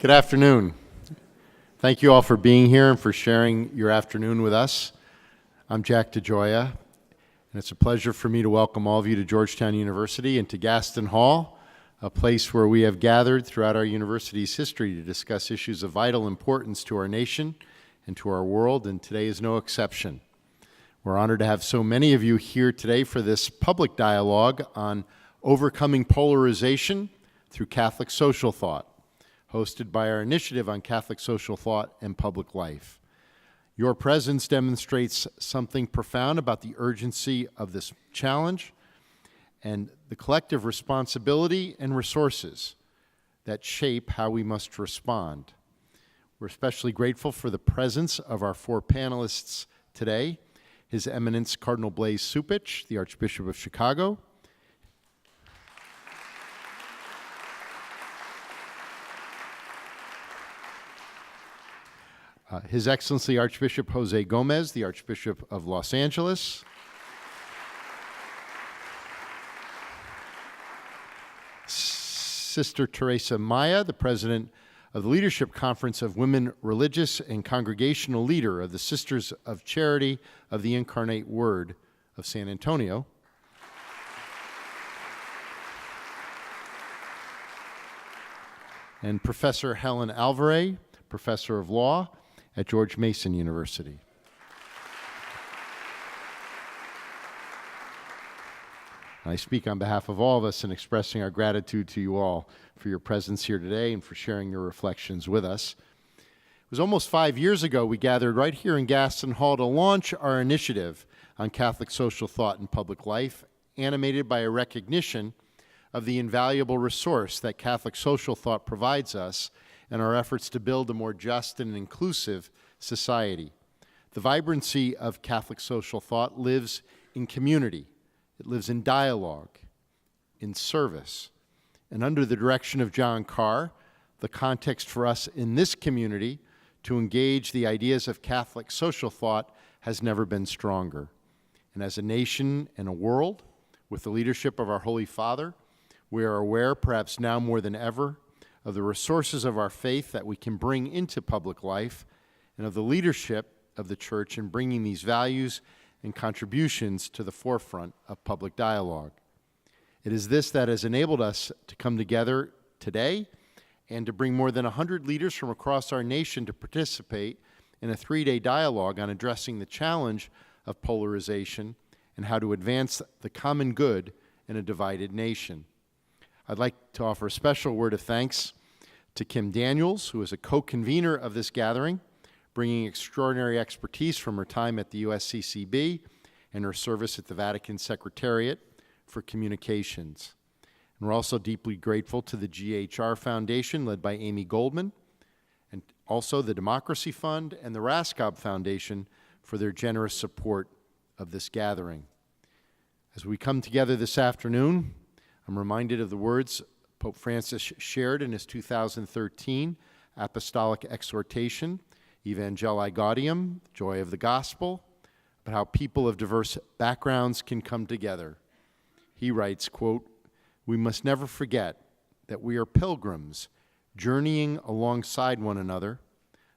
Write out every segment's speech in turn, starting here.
Good afternoon. Thank you all for being here and for sharing your afternoon with us. I'm Jack DeGioia, and it's a pleasure for me to welcome all of you to Georgetown University and to Gaston Hall, a place where we have gathered throughout our university's history to discuss issues of vital importance to our nation and to our world, and today is no exception. We're honored to have so many of you here today for this public dialogue on overcoming polarization through Catholic social thought, hosted by our Initiative on Catholic Social Thought and Public Life. Your presence demonstrates something profound about the urgency of this challenge and the collective responsibility and resources that shape how we must respond. We're especially grateful for the presence of our four panelists today: His Eminence Cardinal Blase Cupich, the Archbishop of Chicago; His Excellency Archbishop José Gómez, the Archbishop of Los Angeles; Sister Teresa Maya, the President of the Leadership Conference of Women Religious and Congregational Leader of the Sisters of Charity of the Incarnate Word of San Antonio; and Professor Helen Alvaré, Professor of Law at George Mason University. I speak on behalf of all of us in expressing our gratitude to you all for your presence here today and for sharing your reflections with us. It was almost 5 years ago we gathered right here in Gaston Hall to launch our initiative on Catholic social thought and public life, animated by a recognition of the invaluable resource that Catholic social thought provides us in our efforts to build a more just and inclusive society. The vibrancy of Catholic social thought lives in community. It lives in dialogue, in service. And under the direction of John Carr, the context for us in this community to engage the ideas of Catholic social thought has never been stronger. And as a nation and a world, with the leadership of our Holy Father, we are aware, perhaps now more than ever, of the resources of our faith that we can bring into public life, and of the leadership of the Church in bringing these values and contributions to the forefront of public dialogue. It is this that has enabled us to come together today and to bring more than 100 leaders from across our nation to participate in a 3-day dialogue on addressing the challenge of polarization and how to advance the common good in a divided nation. I'd like to offer a special word of thanks to Kim Daniels, who is a co-convener of this gathering, bringing extraordinary expertise from her time at the USCCB and her service at the Vatican Secretariat for Communications. And we're also deeply grateful to the GHR Foundation, led by Amy Goldman, and also the Democracy Fund and the Raskob Foundation for their generous support of this gathering. As we come together this afternoon, I'm reminded of the words Pope Francis shared in his 2013 apostolic exhortation, Evangelii Gaudium, Joy of the Gospel, about how people of diverse backgrounds can come together. He writes, quote, "We must never forget that we are pilgrims journeying alongside one another.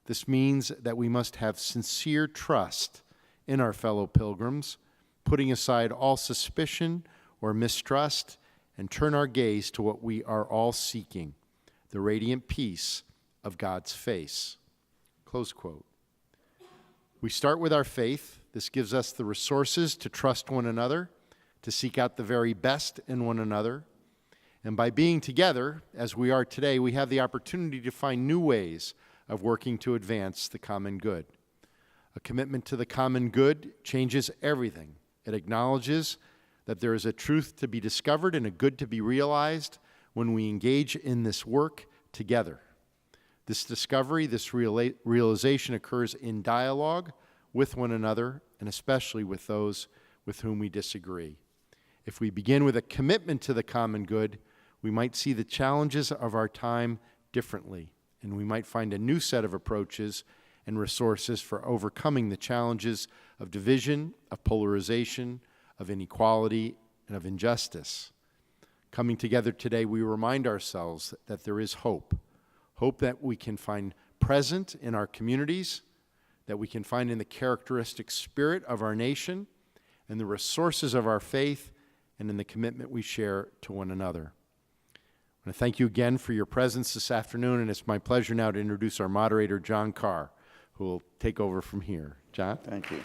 This means that we must have sincere trust in our fellow pilgrims, putting aside all suspicion or mistrust, and turn our gaze to what we are all seeking, the radiant peace of God's face." Close quote. We start with our faith. This gives us the resources to trust one another, to seek out the very best in one another. And by being together, as we are today, we have the opportunity to find new ways of working to advance the common good. A commitment to the common good changes everything. It acknowledges that there is a truth to be discovered and a good to be realized when we engage in this work together. This discovery, this realization occurs in dialogue with one another, and especially with those with whom we disagree. If we begin with a commitment to the common good, we might see the challenges of our time differently, and we might find a new set of approaches and resources for overcoming the challenges of division, of polarization, of inequality, and of injustice. Coming together today, we remind ourselves that there is hope. hope that we can find present in our communities, that we can find in the characteristic spirit of our nation, and the resources of our faith, and in the commitment we share to one another. I want to thank you again for your presence this afternoon, and it's my pleasure now to introduce our moderator, John Carr, who will take over from here. John? Thank you.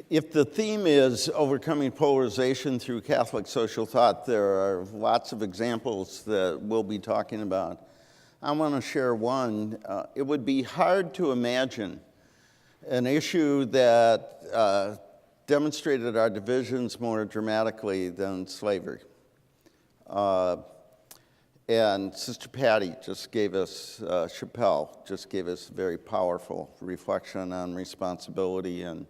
If the theme is overcoming polarization through Catholic social thought, there are lots of examples that we'll be talking about. I want to share one. It would be hard to imagine an issue that demonstrated our divisions more dramatically than slavery. And Sister Patty just gave us, Chappelle just gave us very powerful reflection on responsibility and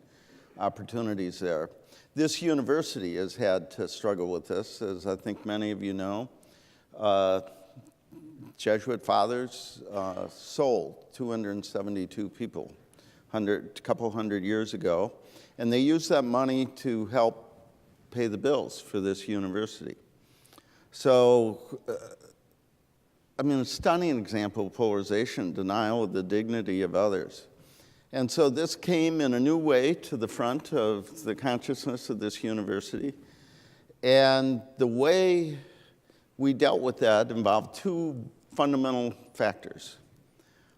opportunities there. This university has had to struggle with this, as I think many of you know. Jesuit fathers sold 272 people a couple hundred years ago, and they used that money to help pay the bills for this university. So, I mean, a stunning example of polarization, denial of the dignity of others. And so this came in a new way to the front of the consciousness of this university. And the way we dealt with that involved two fundamental factors.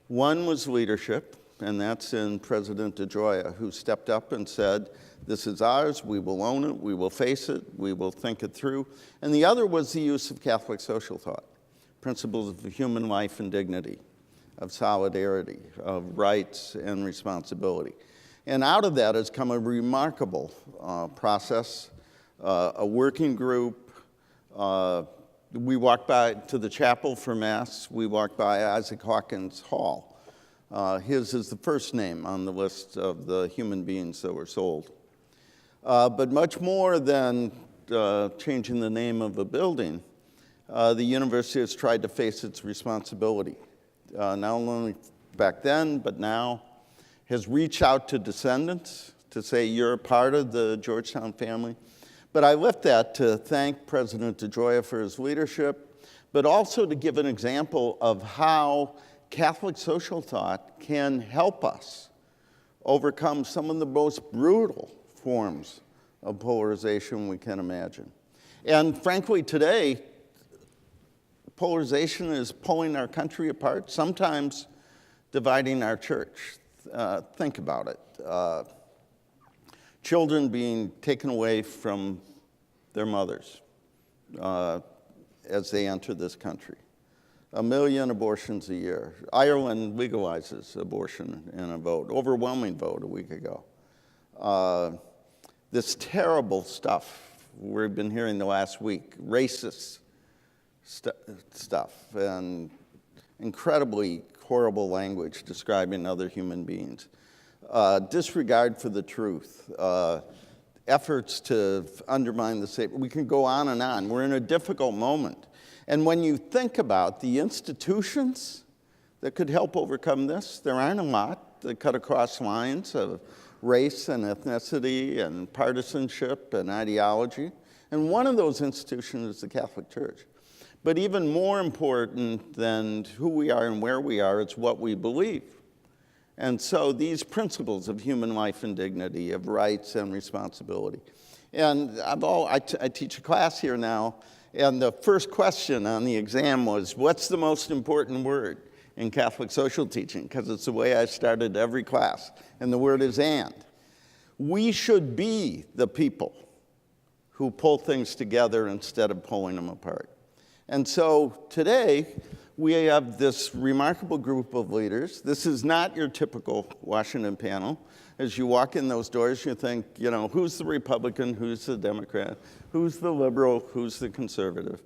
One was leadership, and that's in President DeGioia, who stepped up and said, this is ours, we will own it, we will face it, we will think it through. And the other was the use of Catholic social thought, principles of human life and dignity, of solidarity, of rights and responsibility. And out of that has come a remarkable process, a working group. We walked by to the chapel for Mass. We walked by Isaac Hawkins Hall. His is the first name on the list of the human beings that were sold. But much more than changing the name of a building, the university has tried to face its responsibility. Not only back then, but now, has reached out to descendants to say, you're a part of the Georgetown family. But I lift that to thank President DeGioia for his leadership, but also to give an example of how Catholic social thought can help us overcome some of the most brutal forms of polarization we can imagine. And frankly, today, polarization is pulling our country apart, sometimes dividing our church. Think about it. Children being taken away from their mothers as they enter this country. 1 million abortions a year. Ireland legalizes abortion in a vote, overwhelming vote a week ago. This terrible stuff we've been hearing the last week, racist stuff and incredibly horrible language describing other human beings. Disregard for the truth, efforts to undermine the state. We can go on and on. We're in a difficult moment. And when you think about the institutions that could help overcome this, there aren't a lot that cut across lines of race and ethnicity and partisanship and ideology. And one of those institutions is the Catholic Church. But even more important than who we are and where we are, it's what we believe. And so these principles of human life and dignity, of rights and responsibility. And I teach a class here now, and the first question on the exam was, what's the most important word in Catholic social teaching? Because it's the way I started every class. And the word is and. We should be the people who pull things together instead of pulling them apart. And so today, we have this remarkable group of leaders. This is not your typical Washington panel. As you walk in those doors, you think, you know, who's the Republican, who's the Democrat, who's the liberal, who's the conservative?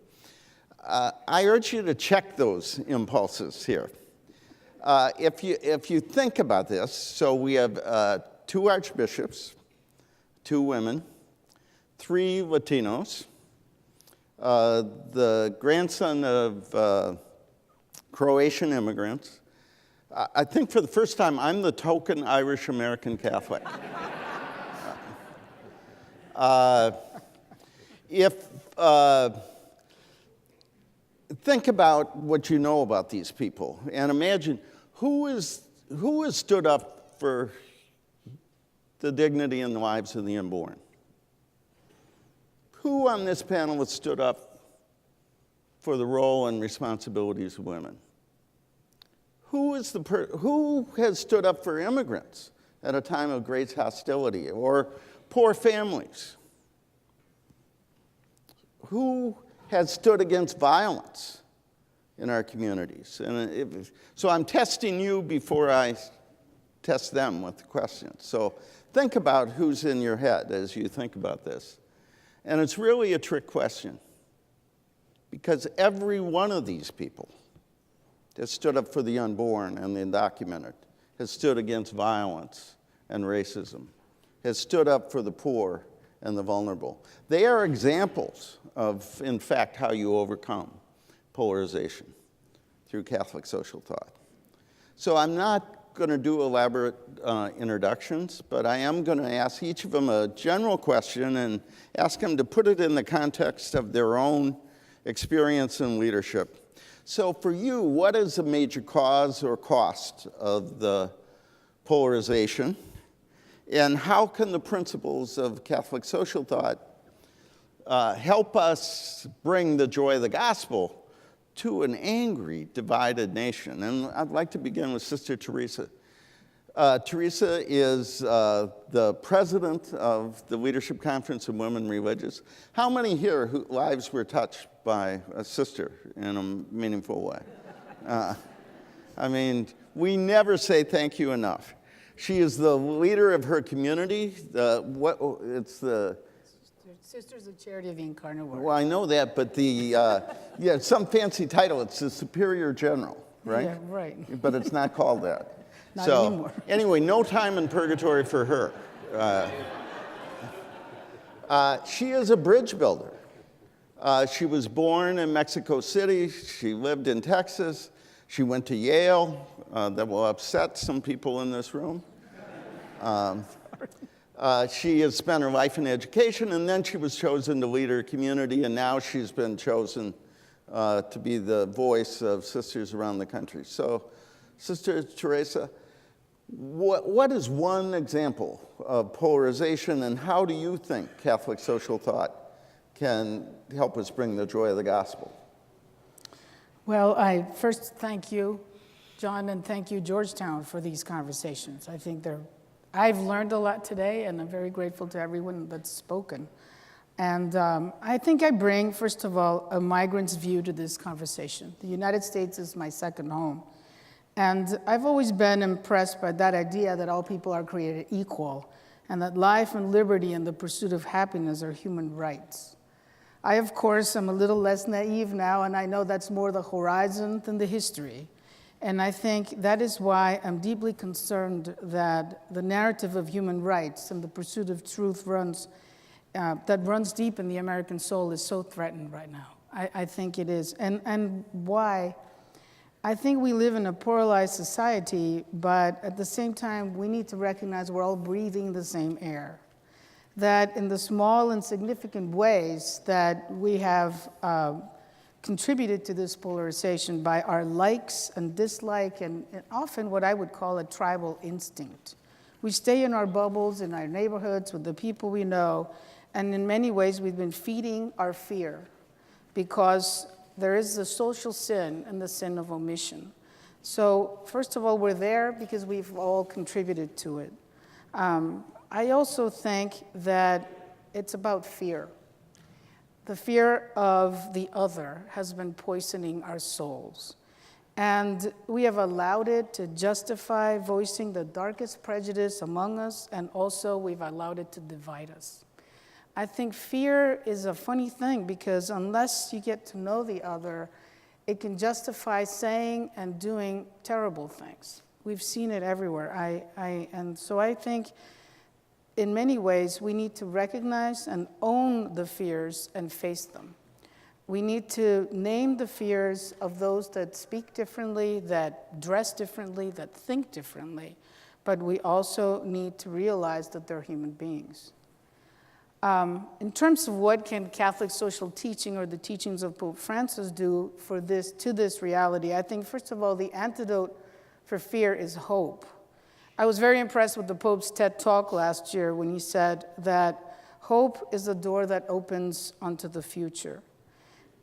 I urge you to check those impulses here. If you think about this, so we have 2 archbishops, 2 women, 3 Latinos, the grandson of Croatian immigrants. I think for the first time, I'm the token Irish-American Catholic. If think about what you know about these people and imagine who has stood up for the dignity and the lives of the unborn. Who on this panel has stood up for the role and responsibilities of women? Who has stood up for immigrants at a time of great hostility or poor families? Who has stood against violence in our communities? And so I'm testing you before I test them with the questions. So think about who's in your head as you think about this. And it's really a trick question, because every one of these people has stood up for the unborn and the undocumented, has stood against violence and racism, has stood up for the poor and the vulnerable. They are examples of, in fact, how you overcome polarization through Catholic social thought. So I'm not going to do elaborate introductions, but I am going to ask each of them a general question and ask them to put it in the context of their own experience and leadership. So for you, what is a major cause or cost of the polarization? And how can the principles of Catholic social thought help us bring the joy of the gospel to an angry, divided nation? And I'd like to begin with Sister Teresa. Teresa is the president of the Leadership Conference of Women Religious. How many here whose lives were touched by a sister in a meaningful way? I mean, we never say thank you enough. She is the leader of her community. Sisters of Charity of the Incarnate Word. Well, I know that, but yeah, some fancy title. It's the Superior General, right? Yeah, right. But it's not called that. Not anymore. Anyway, no time in purgatory for her. She is a bridge builder. She was born in Mexico City. She lived in Texas. She went to Yale. That will upset some people in this room. She has spent her life in education, and then she was chosen to lead her community, and now she's been chosen to be the voice of sisters around the country. So, Sister Teresa, what is one example of polarization, and how do you think Catholic social thought can help us bring the joy of the gospel? Well, I first thank you, John, and thank you, Georgetown, for these conversations. I think I've learned a lot today, and I'm very grateful to everyone that's spoken. And I think I bring, first of all, a migrant's view to this conversation. The United States is my second home. And I've always been impressed by that idea that all people are created equal, and that life and liberty and the pursuit of happiness are human rights. I, of course, am a little less naive now, and I know that's more the horizon than the history. And I think that is why I'm deeply concerned that the narrative of human rights and the pursuit of truth that runs deep in the American soul is so threatened right now. I think it is. And why? I think we live in a polarized society, but at the same time, we need to recognize we're all breathing the same air. That in the small and significant ways that we have contributed to this polarization by our likes and dislike and often what I would call a tribal instinct. We stay in our bubbles, in our neighborhoods, with the people we know, and in many ways we've been feeding our fear because there is the social sin and the sin of omission. So first of all, we're there because we've all contributed to it. I also think that it's about fear. The fear of the other has been poisoning our souls. And we have allowed it to justify voicing the darkest prejudice among us, and also we've allowed it to divide us. I think fear is a funny thing because unless you get to know the other, it can justify saying and doing terrible things. We've seen it everywhere. And so I think in many ways, we need to recognize and own the fears and face them. We need to name the fears of those that speak differently, that dress differently, that think differently. But we also need to realize that they're human beings. In terms of what can Catholic social teaching or the teachings of Pope Francis do for this reality, I think, first of all, the antidote for fear is hope. I was very impressed with the Pope's TED Talk last year when he said that hope is the door that opens onto the future.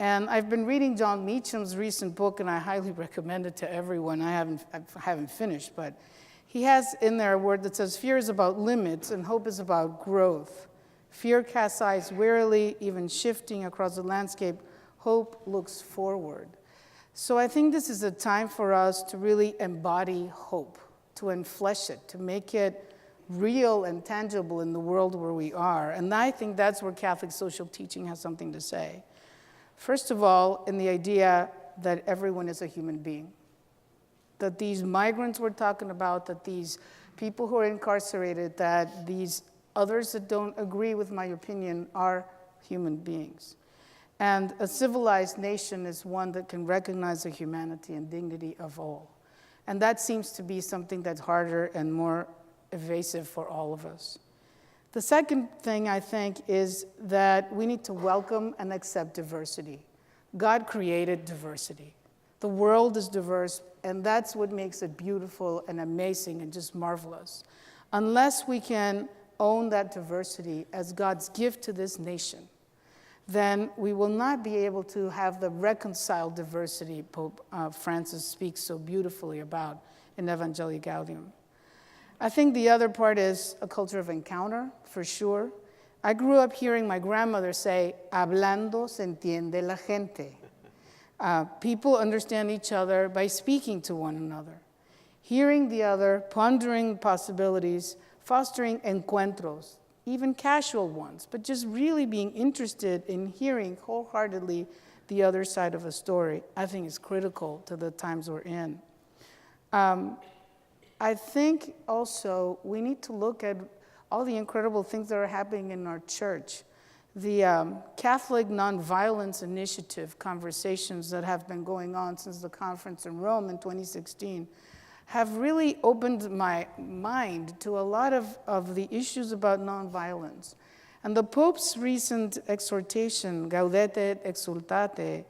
And I've been reading John Meacham's recent book, and I highly recommend it to everyone. I haven't finished, but he has in there a word that says fear is about limits and hope is about growth. Fear casts eyes wearily, even shifting across the landscape. Hope looks forward. So I think this is a time for us to really embody hope, to enflesh it, to make it real and tangible in the world where we are. And I think that's where Catholic social teaching has something to say. First of all, in the idea that everyone is a human being, that these migrants we're talking about, that these people who are incarcerated, that these others that don't agree with my opinion are human beings. And a civilized nation is one that can recognize the humanity and dignity of all. And that seems to be something that's harder and more evasive for all of us. The second thing, I think, is that we need to welcome and accept diversity. God created diversity. The world is diverse, and that's what makes it beautiful and amazing and just marvelous. Unless we can own that diversity as God's gift to this nation, then we will not be able to have the reconciled diversity Pope Francis speaks so beautifully about in Evangelii Gaudium. I think the other part is a culture of encounter, for sure. I grew up hearing my grandmother say, hablando se entiende la gente. People understand each other by speaking to one another, hearing the other, pondering possibilities, fostering encuentros, even casual ones, but just really being interested in hearing wholeheartedly the other side of a story, I think is critical to the times we're in. I think also we need to look at all the incredible things that are happening in our church. The Catholic Nonviolence Initiative conversations that have been going on since the conference in Rome in 2016 have really opened my mind to a lot of the issues about nonviolence. And the Pope's recent exhortation, Gaudete et Exultate,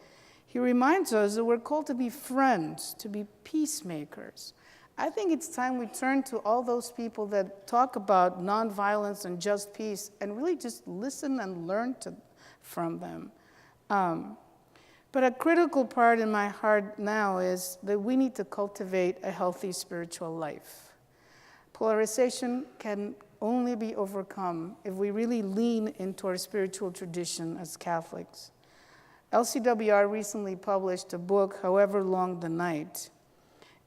he reminds us that we're called to be friends, to be peacemakers. I think it's time we turn to all those people that talk about nonviolence and just peace and really just listen and learn from them. But a critical part in my heart now is that we need to cultivate a healthy spiritual life. Polarization can only be overcome if we really lean into our spiritual tradition as Catholics. LCWR recently published a book, However Long the Night,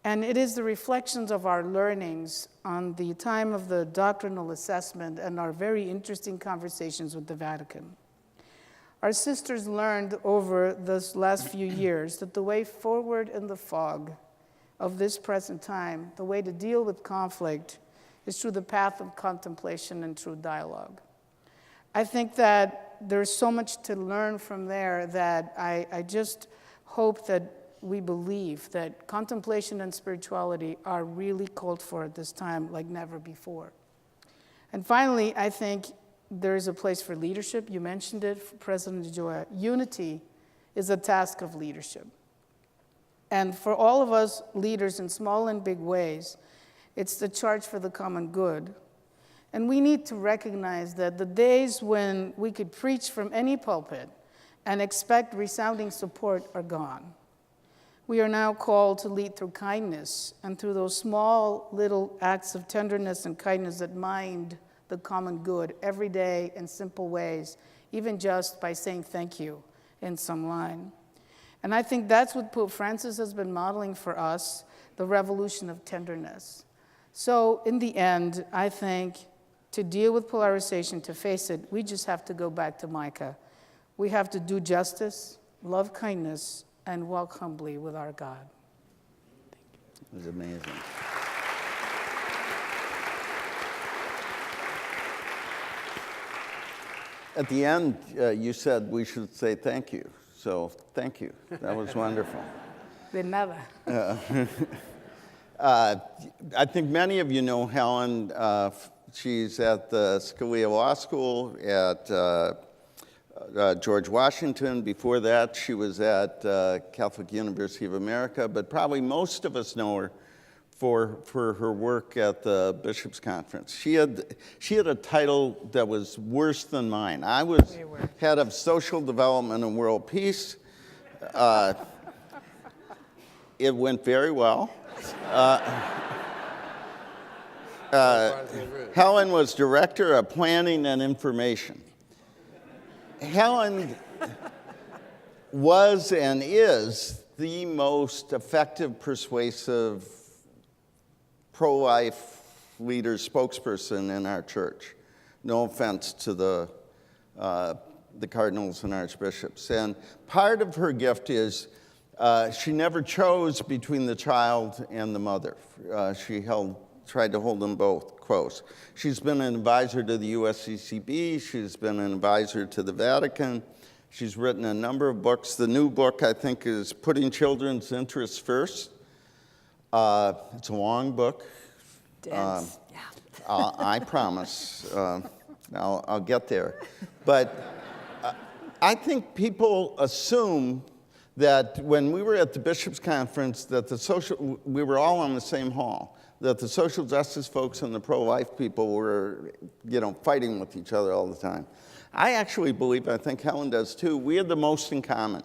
and it is the reflections of our learnings on the time of the doctrinal assessment and our very interesting conversations with the Vatican. Our sisters learned over this last few years that the way forward in the fog of this present time, the way to deal with conflict, is through the path of contemplation and through dialogue. I think that there's so much to learn from there that I just hope that we believe that contemplation and spirituality are really called for at this time like never before. And finally, I think there is a place for leadership. You mentioned it, President Joa. Unity is a task of leadership. And for all of us leaders in small and big ways, it's the charge for the common good. And we need to recognize that the days when we could preach from any pulpit and expect resounding support are gone. We are now called to lead through kindness and through those small little acts of tenderness and kindness that mind the common good every day in simple ways, even just by saying thank you in some line. And I think that's what Pope Francis has been modeling for us, the revolution of tenderness. So in the end, I think to deal with polarization, to face it, we just have to go back to Micah. We have to do justice, love kindness, and walk humbly with our God. It was amazing. At the end, you said we should say thank you. So thank you. That was wonderful. De nada. I think many of you know Helen. She's at the Scalia Law School at George Washington. Before that, she was at Catholic University of America, but probably most of us know her for her work at the Bishops' Conference. She had a title that was worse than mine. I was head of social development and world peace. It went very well. Helen was director of planning and information. Helen was and is the most effective, persuasive, pro-life leader spokesperson in our church. No offense to the cardinals and archbishops. And part of her gift is she never chose between the child and the mother. She tried to hold them both close. She's been an advisor to the USCCB. She's been an advisor to the Vatican. She's written a number of books. The new book, I think, is Putting Children's Interests First. It's a long book. Dense, yeah. I promise. I'll get there. But I think people assume that when we were at the Bishops' Conference, that we were all in the same hall, that the social justice folks and the pro-life people were, fighting with each other all the time. I actually believe, I think Helen does too, we had the most in common.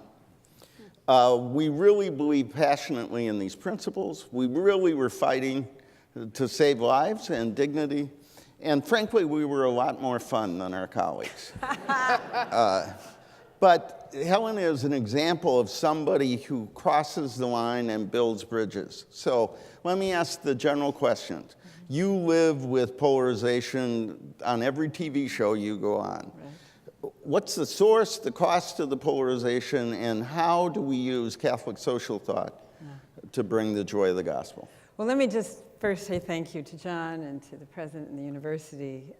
We really believe passionately in these principles. We really were fighting to save lives and dignity. And frankly, we were a lot more fun than our colleagues. But Helen is an example of somebody who crosses the line and builds bridges. So let me ask the general questions. You live with polarization on every TV show you go on. Right. What's the source, the cost of the polarization, and how do we use Catholic social thought to bring the joy of the gospel? Well, let me just first say thank you to John and to the president and the university.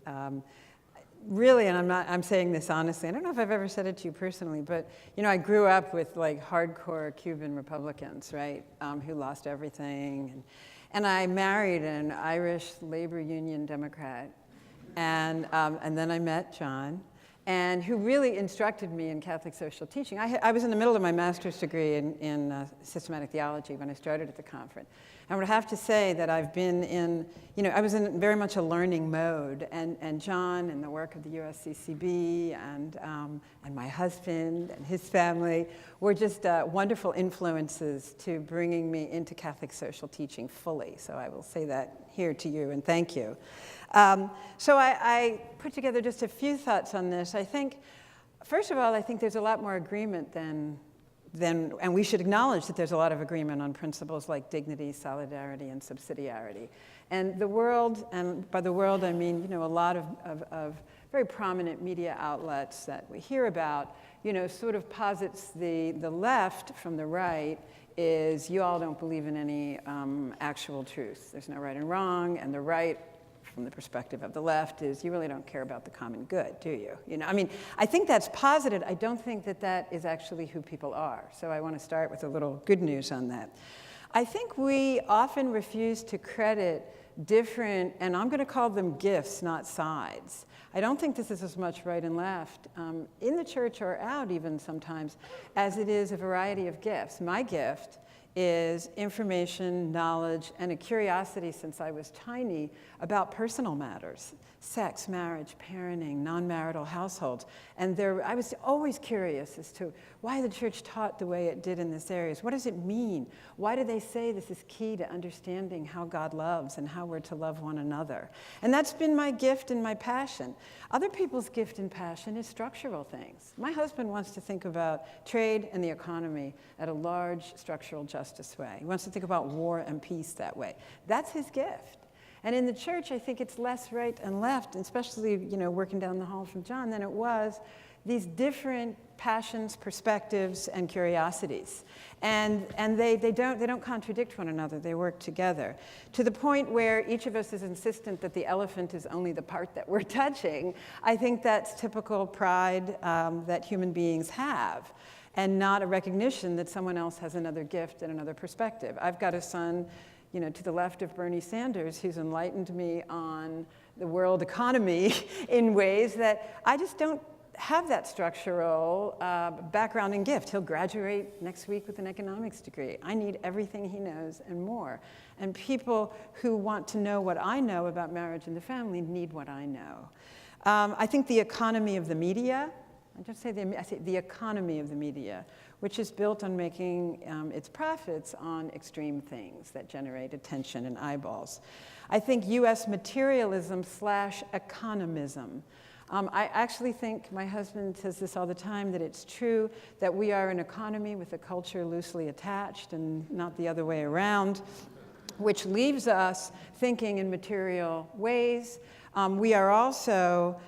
Really, and I'm saying this honestly, I don't know if I've ever said it to you personally, but I grew up with hardcore Cuban Republicans, right, who lost everything, and I married an Irish labor union Democrat, and then I met John, and who really instructed me in Catholic social teaching. I was in the middle of my master's degree in systematic theology when I started at the conference. I would have to say that I've been in, I was in very much a learning mode, and John and the work of the USCCB and my husband and his family were just wonderful influences to bringing me into Catholic social teaching fully. So I will say that here to you, and thank you. So I put together just a few thoughts on this. I think, first of all, I think there's a lot more agreement than and we should acknowledge that there's a lot of agreement on principles like dignity, solidarity, and subsidiarity. And the world, and by the world I mean, a lot of very prominent media outlets that we hear about, sort of posits the left from the right is you all don't believe in any actual truth. There's no right and wrong, and the right, from the perspective of the left, is you really don't care about the common good, do you? I think that's posited. I don't think that is actually who people are. So I want to start with a little good news on that. I think we often refuse to credit different, and I'm going to call them gifts, not sides. I don't think this is as much right and left in the church or out even sometimes as it is a variety of gifts. My gift is information, knowledge, and a curiosity since I was tiny about personal matters, sex, marriage, parenting, non-marital households. And I was always curious as to why the church taught the way it did in this area. What does it mean? Why do they say this is key to understanding how God loves and how we're to love one another? And that's been my gift and my passion. Other people's gift and passion is structural things. My husband wants to think about trade and the economy at a large structural justice way. He wants to think about war and peace that way. That's his gift. And in the church, I think it's less right and left, especially, working down the hall from John, than it was these different passions, perspectives, and curiosities. And they don't contradict one another. They work together to the point where each of us is insistent that the elephant is only the part that we're touching. I think that's typical pride that human beings have, and not a recognition that someone else has another gift and another perspective. I've got a son, to the left of Bernie Sanders, who's enlightened me on the world economy in ways that I just don't have that structural background and gift. He'll graduate next week with an economics degree. I need everything he knows and more. And people who want to know what I know about marriage and the family need what I know. I think the economy of the media, I say the economy of the media, which is built on making its profits on extreme things that generate attention and eyeballs. I think US materialism / economism. I actually think, my husband says this all the time, that it's true that we are an economy with a culture loosely attached and not the other way around, which leaves us thinking in material ways. We are also,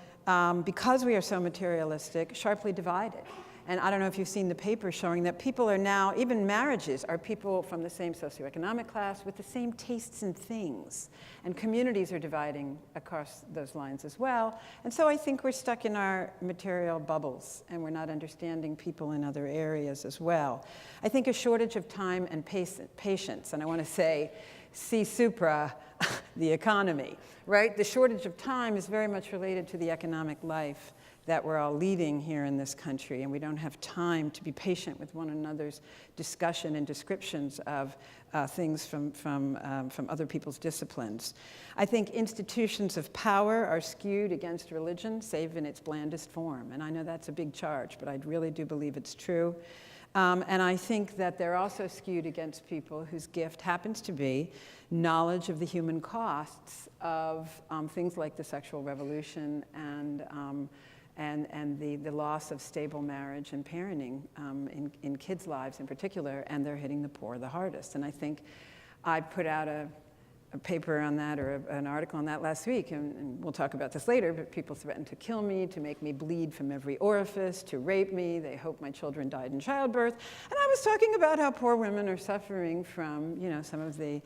because we are so materialistic, sharply divided. And I don't know if you've seen the paper showing that people are now, even marriages, are people from the same socioeconomic class with the same tastes in things. And communities are dividing across those lines as well. And so I think we're stuck in our material bubbles, and we're not understanding people in other areas as well. I think a shortage of time and patience, and I want to say, si supra, the economy, right? The shortage of time is very much related to the economic life that we're all leading here in this country, and we don't have time to be patient with one another's discussion and descriptions of things from other people's disciplines. I think institutions of power are skewed against religion, save in its blandest form, and I know that's a big charge, but I really do believe it's true. And I think that they're also skewed against people whose gift happens to be knowledge of the human costs of things like the sexual revolution and the loss of stable marriage and parenting in kids' lives in particular, and they're hitting the poor the hardest. And I think I put out a paper on that, or an article on that last week, and we'll talk about this later, but people threatened to kill me, to make me bleed from every orifice, to rape me. They hope my children died in childbirth. And I was talking about how poor women are suffering from, some of the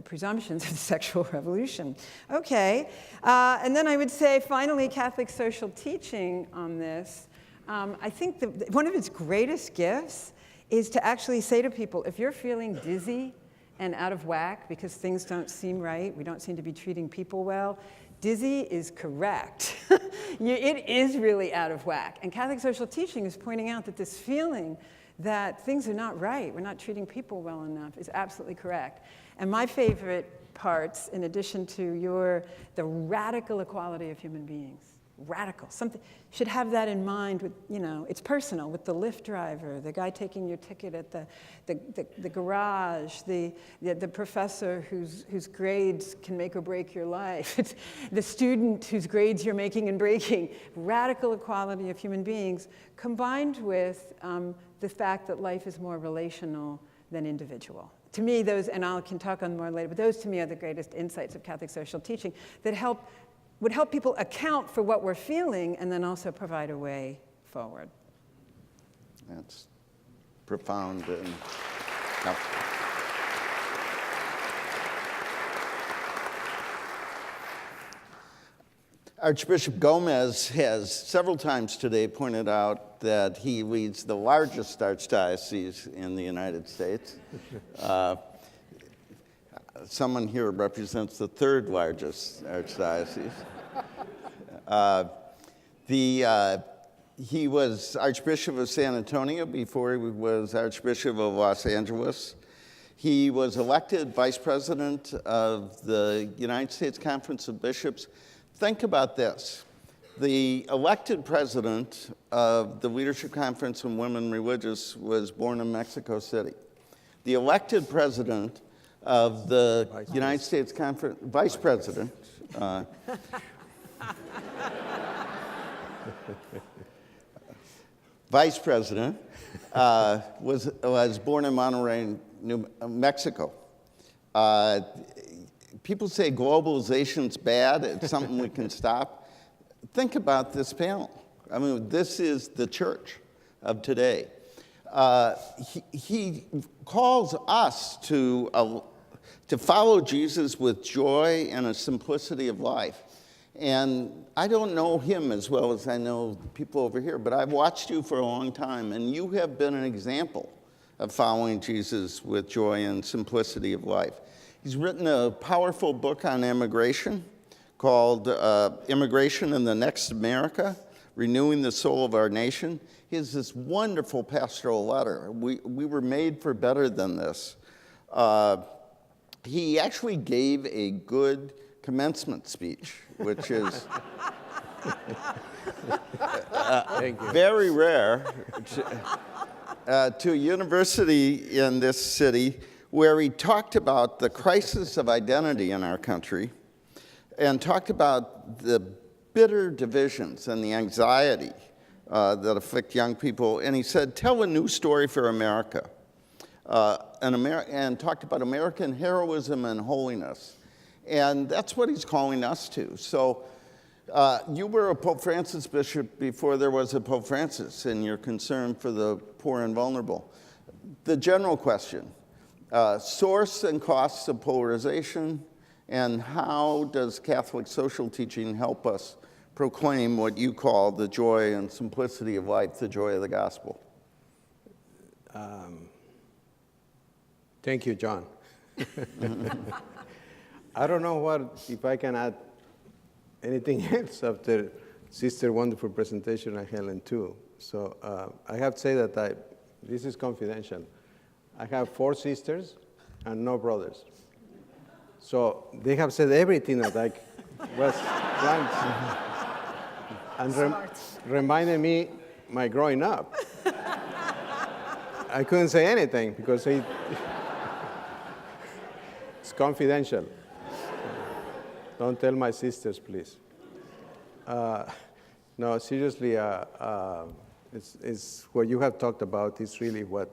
presumptions of the sexual revolution. Okay, and then I would say, finally, Catholic social teaching on this. I think one of its greatest gifts is to actually say to people, if you're feeling dizzy and out of whack because things don't seem right, we don't seem to be treating people well, dizzy is correct. It is really out of whack. And Catholic social teaching is pointing out that this feeling that things are not right, we're not treating people well enough, is absolutely correct. And my favorite parts, in addition to the radical equality of human beings, radical, something, should have that in mind with, it's personal, with the Lyft driver, the guy taking your ticket at the garage, the professor whose grades can make or break your life, it's the student whose grades you're making and breaking. Radical equality of human beings combined with the fact that life is more relational than individual. To me, those, and I can talk on more later, but those to me are the greatest insights of Catholic social teaching that would help people account for what we're feeling and then also provide a way forward. That's profound and helpful. Archbishop Gómez has several times today pointed out that he leads the largest archdiocese in the United States. Someone here represents the third largest archdiocese. He was Archbishop of San Antonio before he was Archbishop of Los Angeles. He was elected Vice President of the United States Conference of Bishops. Think about this. The elected president of the Leadership Conference on Women Religious was born in Mexico City. The elected president of the United States Conference, Vice President, Vice President, was born in Monterrey, New Mexico. People say globalization's bad, it's something we can stop. Think about this panel. I mean, this is the church of today. He calls us to follow Jesus with joy and a simplicity of life. And I don't know him as well as I know people over here, but I've watched you for a long time, and you have been an example of following Jesus with joy and simplicity of life. He's written a powerful book on immigration called Immigration in the Next America, Renewing the Soul of Our Nation. He has this wonderful pastoral letter. We were made for better than this. He actually gave a good commencement speech, which is very rare to a university in this city, where he talked about the crisis of identity in our country and talked about the bitter divisions and the anxiety that afflict young people. And he said, tell a new story for America. And talked about American heroism and holiness. And that's what he's calling us to. So you were a Pope Francis bishop before there was a Pope Francis, and you're concerned for the poor and vulnerable. The general question, source and costs of polarization, and how does Catholic social teaching help us proclaim what you call the joy and simplicity of life, the joy of the gospel? Thank you, John. I don't know if I can add anything else after Sister's wonderful presentation and Helen too. So I have to say that this is confidential. I have 4 sisters and no brothers. So they have said everything that I was planned and reminded me my growing up. I couldn't say anything because it's confidential. Don't tell my sisters, please. No, seriously, it's what you have talked about is really what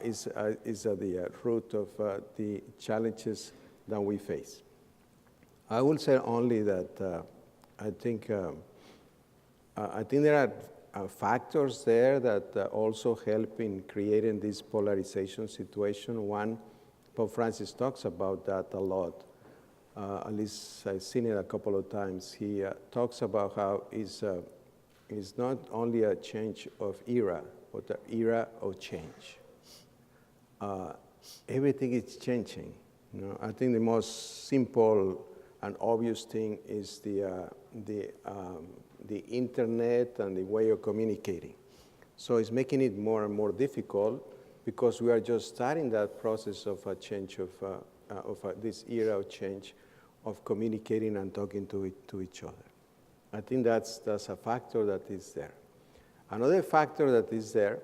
is the root of the challenges that we face. I will say only that I think there are factors there that also help in creating this polarization situation. One, Pope Francis talks about that a lot. At least I've seen it a couple of times. He talks about how it's not only a change of era, but an era of change. Everything is changing. You know, I think the most simple and obvious thing is the internet and the way of communicating. So it's making it more and more difficult because we are just starting that process of a change of this era of change, of communicating and talking to each other. I think that's a factor that is there. Another factor that is there,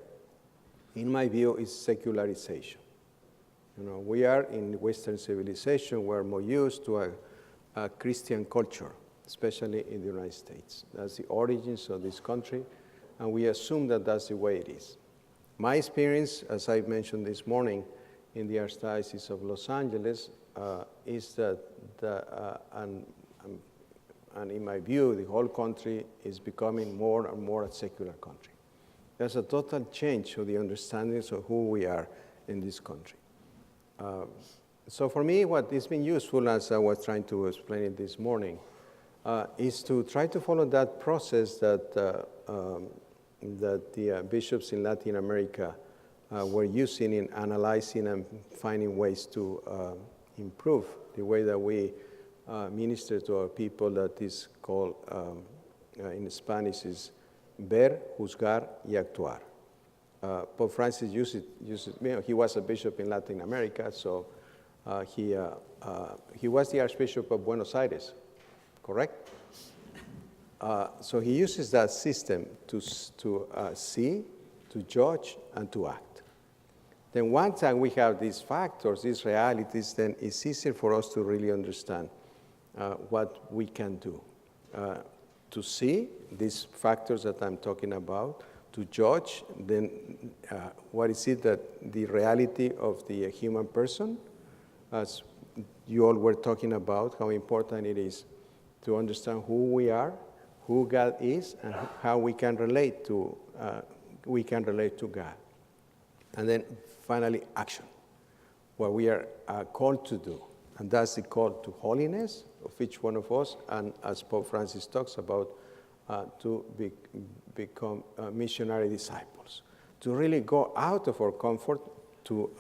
in my view, is secularization. You know, we are in Western civilization. We're more used to a Christian culture, especially in the United States. That's the origins of this country, and we assume that that's the way it is. My experience, as I mentioned this morning, in the Archdiocese of Los Angeles, is that, and in my view, the whole country is becoming more and more a secular country. There's a total change of the understandings of who we are in this country. So for me, what has been useful, as I was trying to explain it this morning, is to try to follow that process that the bishops in Latin America were using in analyzing and finding ways to improve the way that we minister to our people. That is called, in Spanish, is ver, juzgar, y actuar. Pope Francis uses, you know, he was a bishop in Latin America, so he was the Archbishop of Buenos Aires, correct? So he uses that system to see, to judge, and to act. Then once time we have these factors, these realities, then it's easier for us to really understand what we can do. To see these factors that I'm talking about, to judge, then what is it that the reality of the human person, as you all were talking about, how important it is to understand who we are, who God is, and how we can relate to God. And then finally, action, what we are called to do. And that's the call to holiness of each one of us, and as Pope Francis talks about, to become missionary disciples, to really go out of our comfort, to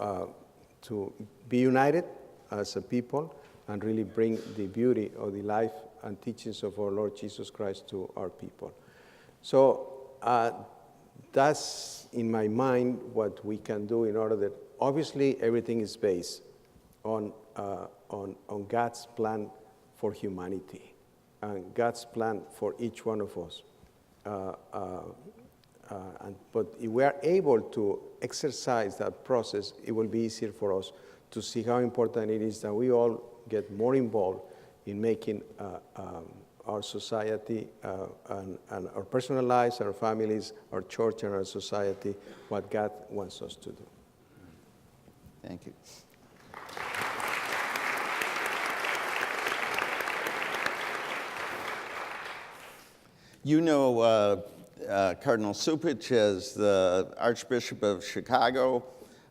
be united as a people and really bring the beauty of the life and teachings of our Lord Jesus Christ to our people. So that's, in my mind, what we can do in order that, obviously, everything is based on God's plan for humanity and God's plan for each one of us. But if we are able to exercise that process, it will be easier for us to see how important it is that we all get more involved in making our society and our personal lives, our families, our church, and our society what God wants us to do. Thank you. You know Cardinal Cupich as the Archbishop of Chicago.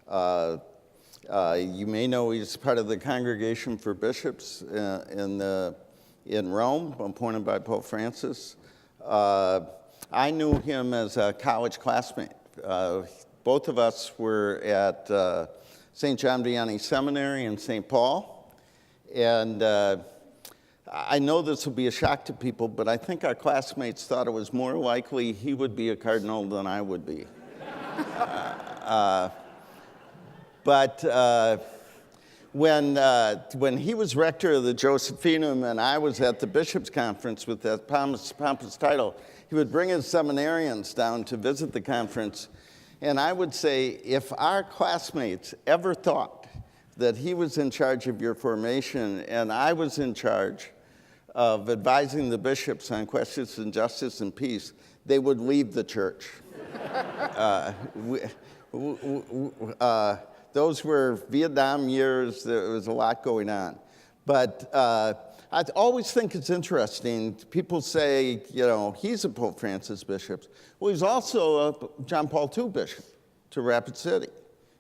You may know he's part of the Congregation for Bishops in Rome, appointed by Pope Francis. I knew him as a college classmate. Both of us were at St. John Vianney Seminary in St. Paul. And I know this will be a shock to people, but I think our classmates thought it was more likely he would be a cardinal than I would be. But when he was rector of the Josephinum and I was at the bishops' conference with that pompous title, he would bring his seminarians down to visit the conference. And I would say, if our classmates ever thought that he was in charge of your formation and I was in charge of advising the bishops on questions of justice and peace, they would leave the church. Those were Vietnam years. There was a lot going on. But I always think it's interesting. People say, you know, he's a Pope Francis bishop. Well, he's also a John Paul II bishop to Rapid City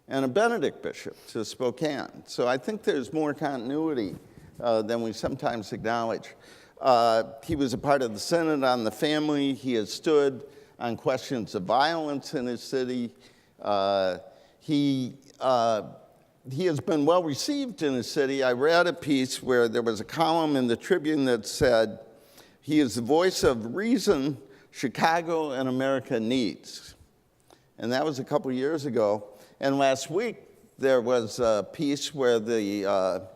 and a Benedict bishop to Spokane. So I think there's more continuity than we sometimes acknowledge. He was a part of the Synod on the Family. He has stood on questions of violence in his city. He has been well received in his city. I read a piece where there was a column in the Tribune that said, he is the voice of reason Chicago and America needs. And that was a couple years ago. And last week, there was a piece where the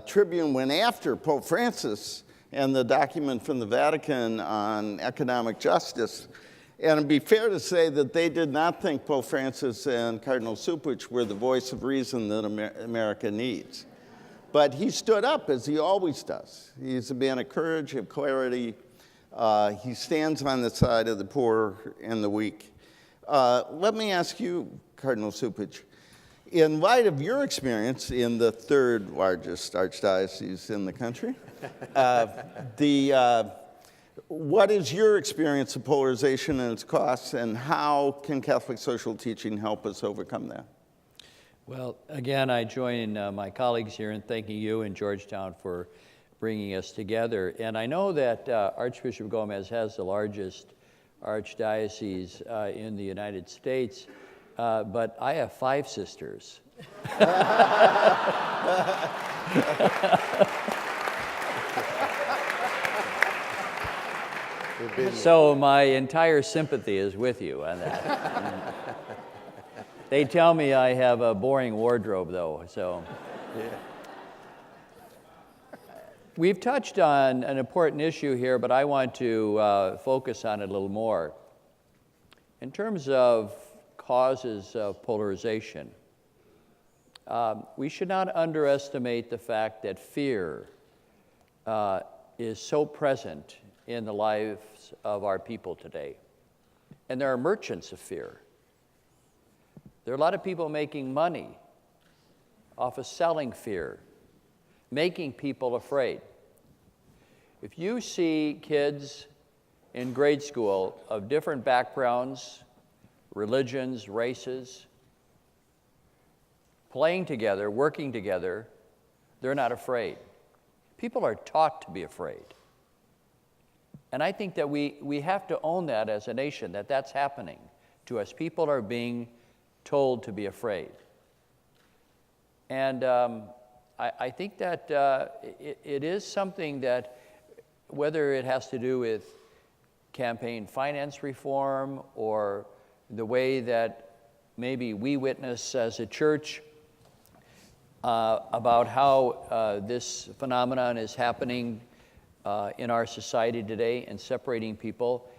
Tribune went after Pope Francis and the document from the Vatican on economic justice. And it'd be fair to say that they did not think Pope Francis and Cardinal Cupich were the voice of reason that America needs. But he stood up, as he always does. He's a man of courage, of clarity. He stands on the side of the poor and the weak. Let me ask you, Cardinal Cupich, in light of your experience in the third largest archdiocese in the country, what is your experience of polarization and its costs, and how can Catholic social teaching help us overcome that? Well, again, I join my colleagues here in thanking you and Georgetown for bringing us together. And I know that Archbishop Gómez has the largest archdiocese in the United States, but I have 5 sisters. So my entire sympathy is with you on that. They tell me I have a boring wardrobe, though, so. Yeah. We've touched on an important issue here, but I want to focus on it a little more. In terms of causes of polarization, we should not underestimate the fact that fear is so present in the lives of our people today. And there are merchants of fear. There are a lot of people making money off of selling fear, making people afraid. If you see kids in grade school of different backgrounds, religions, races, playing together, working together, they're not afraid. People are taught to be afraid. And I think that we have to own that as a nation, that that's happening to us. People are being told to be afraid. And I think that it is something that, whether it has to do with campaign finance reform or the way that maybe we witness as a church about how this phenomenon is happening in our society today and separating people,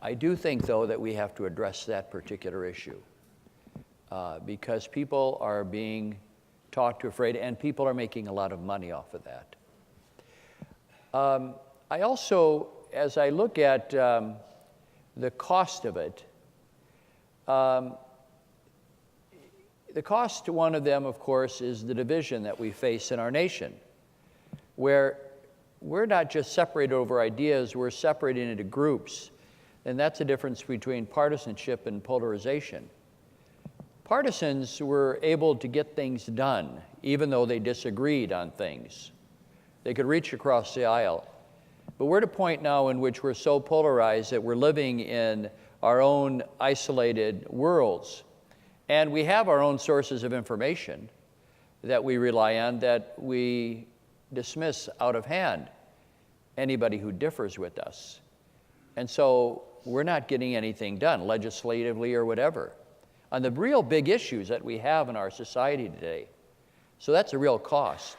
I do think, though, that we have to address that particular issue because people are being taught to afraid, and people are making a lot of money off of that. I also, as I look at the cost of it, the cost to one of them, of course, is the division that we face in our nation, where we're not just separated over ideas, we're separated into groups. And that's the difference between partisanship and polarization. Partisans were able to get things done, even though they disagreed on things. They could reach across the aisle. But we're at a point now in which we're so polarized that we're living in our own isolated worlds. And we have our own sources of information that we rely on, that we dismiss out of hand anybody who differs with us. And so we're not getting anything done, legislatively or whatever, on the real big issues that we have in our society today. So that's a real cost.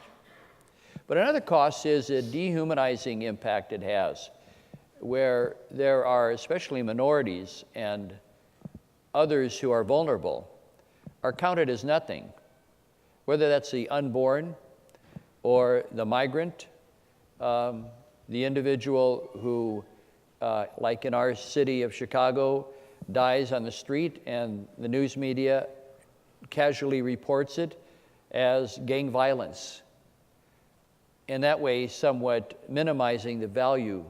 But another cost is the dehumanizing impact it has, where there are especially minorities and others who are vulnerable are counted as nothing, whether that's the unborn or the migrant, the individual who, like in our city of Chicago, dies on the street and the news media casually reports it as gang violence. In that way, somewhat minimizing the value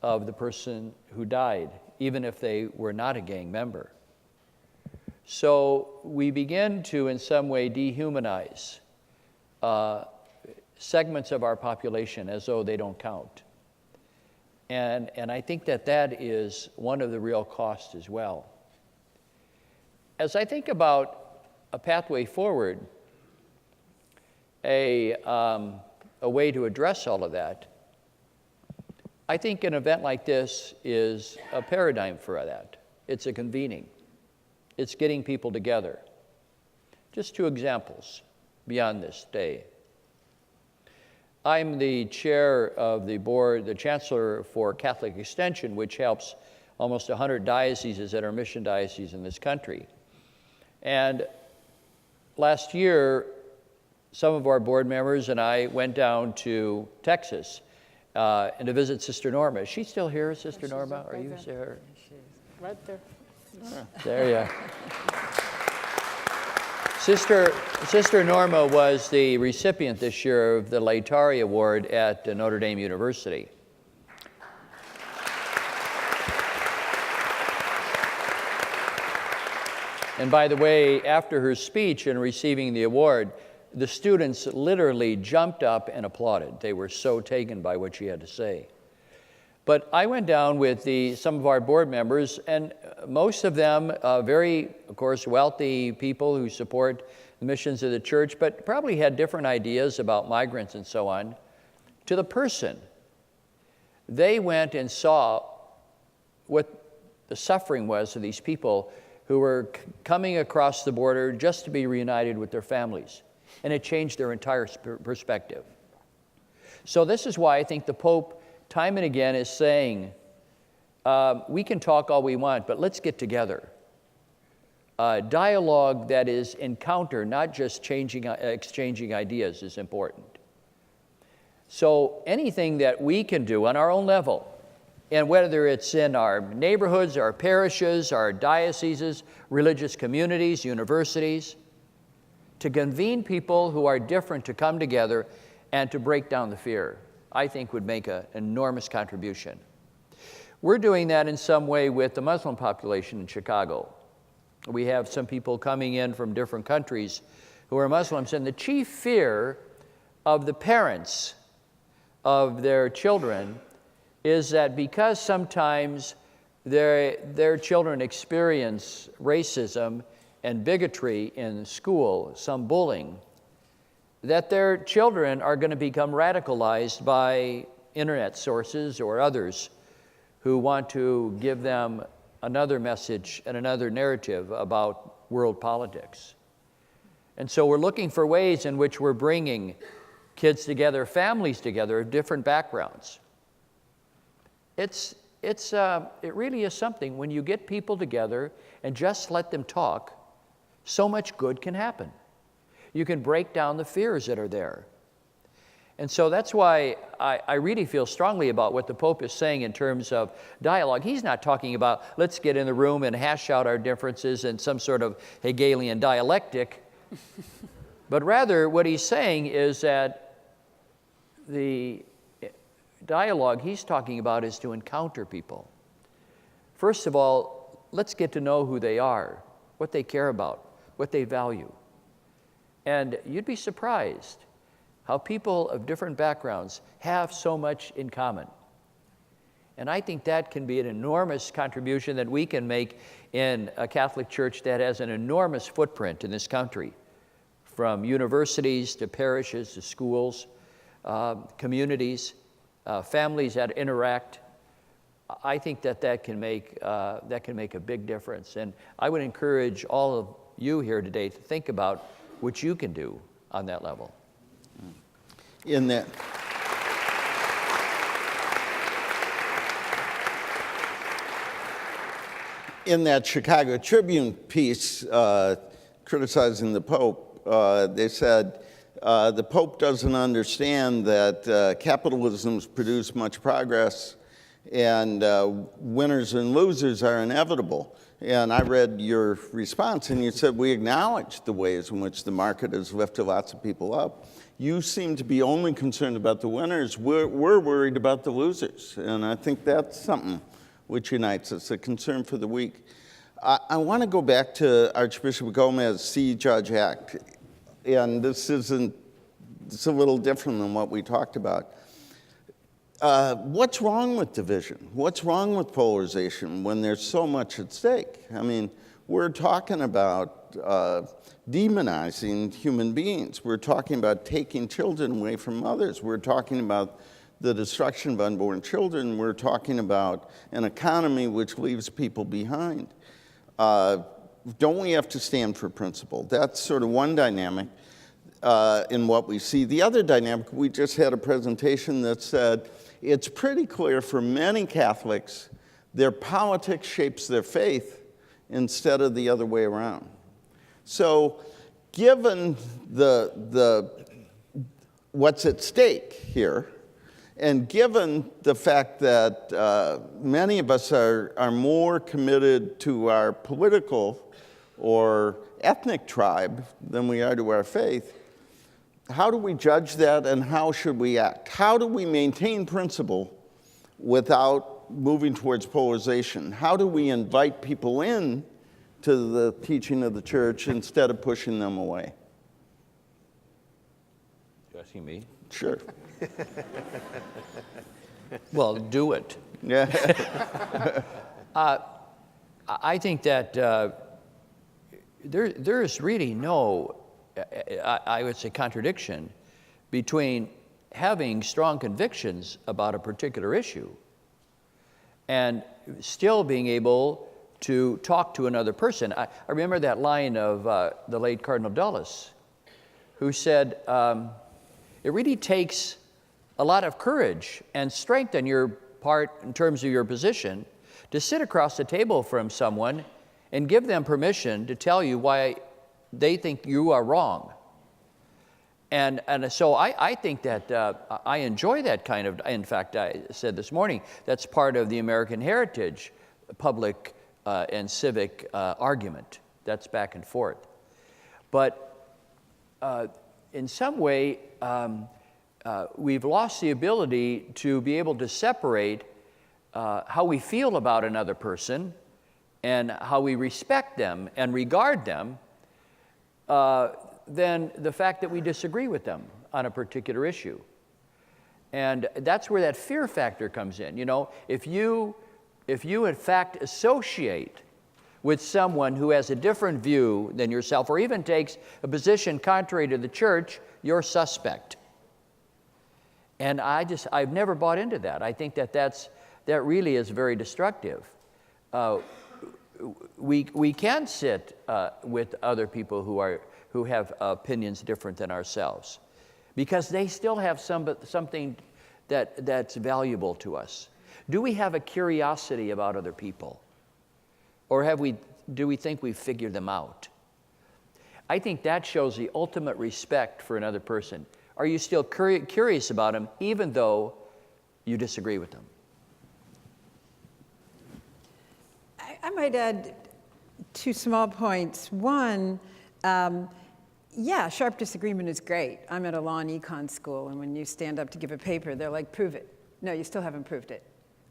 of the person who died, even if they were not a gang member. So we begin to, in some way, dehumanize segments of our population as though they don't count. And I think that that is one of the real costs as well. As I think about a pathway forward, a way to address all of that, I think an event like this is a paradigm for that. It's a convening. It's getting people together. Just two examples beyond this day. I'm the chair of the board, the chancellor for Catholic Extension, which helps almost 100 dioceses that are mission dioceses in this country. And last year, some of our board members and I went down to Texas and to visit Sister Norma. Is she still here, Sister Norma? Are you there? Right there. There you are. Sister Norma was the recipient this year of the Laetare Award at Notre Dame University. And by the way, after her speech and receiving the award, the students literally jumped up and applauded. They were so taken by what she had to say. But I went down with some of our board members, and most of them very, of course, wealthy people who support the missions of the church, but probably had different ideas about migrants and so on. To the person, they went and saw what the suffering was of these people who were coming across the border just to be reunited with their families. And it changed their entire perspective. So this is why I think the Pope, time and again, is saying, we can talk all we want, but let's get together. Dialogue that is encounter, not just exchanging ideas, is important. So anything that we can do on our own level, and whether it's in our neighborhoods, our parishes, our dioceses, religious communities, universities, to convene people who are different to come together and to break down the fear, I think would make an enormous contribution. We're doing that in some way with the Muslim population in Chicago. We have some people coming in from different countries who are Muslims, and the chief fear of the parents of their children is that because sometimes their children experience racism and bigotry in school, some bullying, that their children are going to become radicalized by internet sources or others who want to give them another message and another narrative about world politics. And so we're looking for ways in which we're bringing kids together, families together of different backgrounds. It really is something when you get people together and just let them talk, so much good can happen. You can break down the fears that are there. And so that's why I really feel strongly about what the Pope is saying in terms of dialogue. He's not talking about, let's get in the room and hash out our differences in some sort of Hegelian dialectic. But rather, what he's saying is that the dialogue he's talking about is to encounter people. First of all, let's get to know who they are, what they care about, what they value. And you'd be surprised how people of different backgrounds have so much in common. And I think that can be an enormous contribution that we can make in a Catholic Church that has an enormous footprint in this country, from universities to parishes to schools, communities, families that interact. I think that can make a big difference. And I would encourage all of you here today to think about what you can do on that level. In that Chicago Tribune piece criticizing the Pope, they said the Pope doesn't understand that capitalism's produced much progress and winners and losers are inevitable. And I read your response and you said, we acknowledge the ways in which the market has lifted lots of people up. You seem to be only concerned about the winners. We're worried about the losers. And I think that's something which unites us, a concern for the weak. I want to go back to Archbishop Gómez, See Judge Act. And it's a little different than what we talked about. What's wrong with division? What's wrong with polarization when there's so much at stake? I mean, we're talking about demonizing human beings. We're talking about taking children away from mothers. We're talking about the destruction of unborn children. We're talking about an economy which leaves people behind. Don't we have to stand for principle? That's sort of one dynamic in what we see. The other dynamic, we just had a presentation that said it's pretty clear for many Catholics their politics shapes their faith instead of the other way around. So given what's at stake here, and given the fact that many of us are more committed to our political or ethnic tribe than we are to our faith, how do we judge that and how should we act? How do we maintain principle without moving towards polarization? How do we invite people in to the teaching of the church instead of pushing them away? You asking me? Sure. Well, do it. Yeah. I think that there is really no, I would say, contradiction between having strong convictions about a particular issue and still being able to talk to another person. I remember that line of the late Cardinal Blase, who said, it really takes a lot of courage and strength on your part in terms of your position to sit across the table from someone and give them permission to tell you why they think you are wrong. And so I think that I enjoy that kind of, in fact, I said this morning, that's part of the American heritage, public and civic argument. That's back and forth. But in some way, we've lost the ability to be able to separate how we feel about another person and how we respect them and regard them than the fact that we disagree with them on a particular issue. And that's where that fear factor comes in. You know, if you in fact associate with someone who has a different view than yourself, or even takes a position contrary to the church, you're suspect. And I've never bought into that. I think that really is very destructive. We can sit with other people who have opinions different than ourselves, because they still have something that's valuable to us. Do we have a curiosity about other people? Or do we think we've figured them out? I think that shows the ultimate respect for another person. Are you still curious about them, even though you disagree with them? I might add 2 small points. One, yeah, sharp disagreement is great. I'm at a law and econ school, and when you stand up to give a paper, they're like, prove it. No, you still haven't proved it.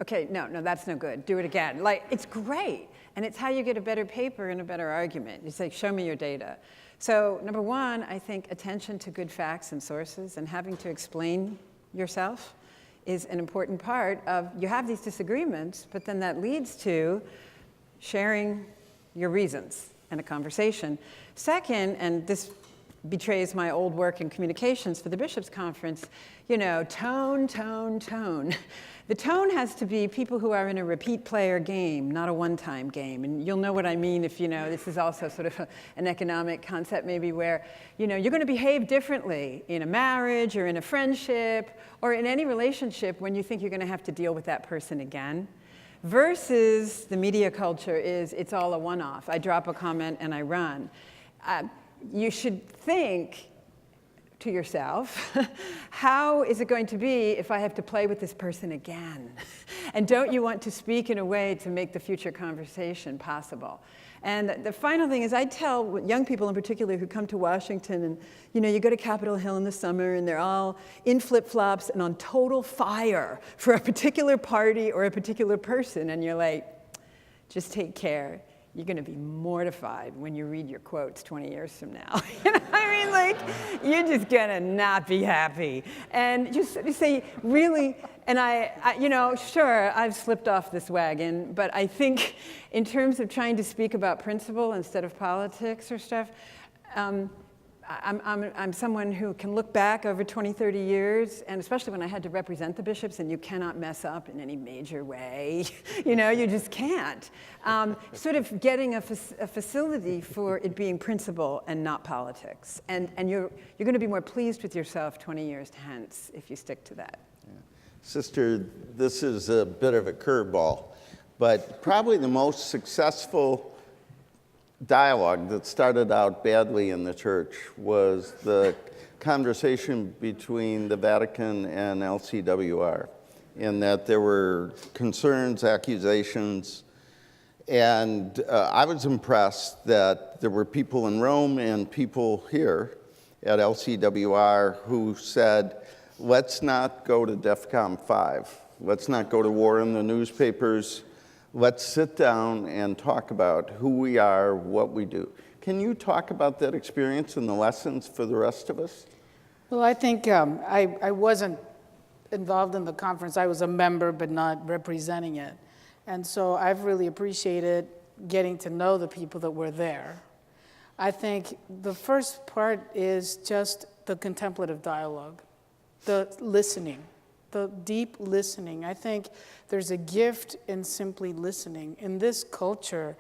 Okay, no, that's no good. Do it again. Like, it's great. And it's how you get a better paper and a better argument. You say, show me your data. So number one, I think attention to good facts and sources and having to explain yourself is an important part of, you have these disagreements, but then that leads to sharing your reasons and a conversation. Second, and this betrays my old work in communications for the Bishops' Conference, tone. The tone has to be people who are in a repeat player game, not a one-time game. And you'll know what I mean if this is also sort of an economic concept maybe where, you're going to behave differently in a marriage or in a friendship or in any relationship when you think you're going to have to deal with that person again. Versus the media culture is, it's all a one-off. I drop a comment and I run. You should think to yourself, how is it going to be if I have to play with this person again? And don't you want to speak in a way to make the future conversation possible? And the final thing is, I tell young people in particular who come to Washington and, you go to Capitol Hill in the summer and they're all in flip-flops and on total fire for a particular party or a particular person. And you're like, just take care. You're going to be mortified when you read your quotes 20 years from now. You're just going to not be happy. And just say, really, and sure, I've slipped off this wagon, but I think in terms of trying to speak about principle instead of politics or stuff, I'm someone who can look back over 20, 30 years, and especially when I had to represent the bishops, and you cannot mess up in any major way. You just can't. Sort of getting a facility for it being principle and not politics. And you're going to be more pleased with yourself 20 years hence if you stick to that. Yeah. Sister, this is a bit of a curveball, but probably the most successful dialogue that started out badly in the church was the conversation between the Vatican and LCWR, in that there were concerns, accusations, and I was impressed that there were people in Rome and people here at LCWR who said, let's not go to DEFCON 5. Let's not go to war in the newspapers. Let's sit down and talk about who we are, what we do. Can you talk about that experience and the lessons for the rest of us? Well, I think I wasn't involved in the conference. I was a member, but not representing it. And so I've really appreciated getting to know the people that were there. I think the first part is just the contemplative dialogue, the listening, the deep listening. I think there's a gift in simply listening. In this culture,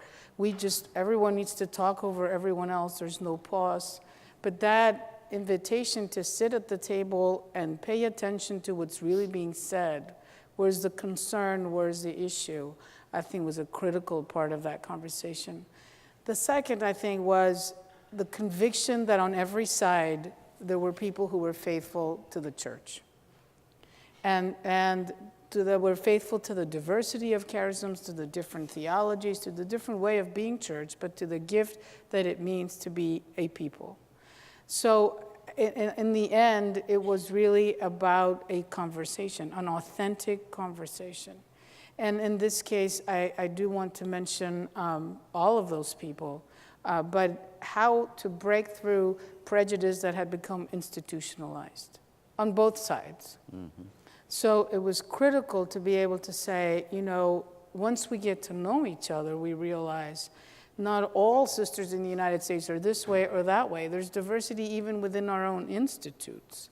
everyone needs to talk over everyone else. There's no pause. But that invitation to sit at the table and pay attention to what's really being said, where's the concern, where's the issue, I think was a critical part of that conversation. The second, I think, was the conviction that on every side, there were people who were faithful to the church. And that were faithful to the diversity of charisms, to the different theologies, to the different way of being church, but to the gift that it means to be a people. So in the end, it was really about a conversation, an authentic conversation. And in this case, I do want to mention all of those people, but how to break through prejudice that had become institutionalized on both sides. Mm-hmm. So it was critical to be able to say, once we get to know each other, we realize Not all sisters in the United States are this way or that way. There's diversity even within our own institutes.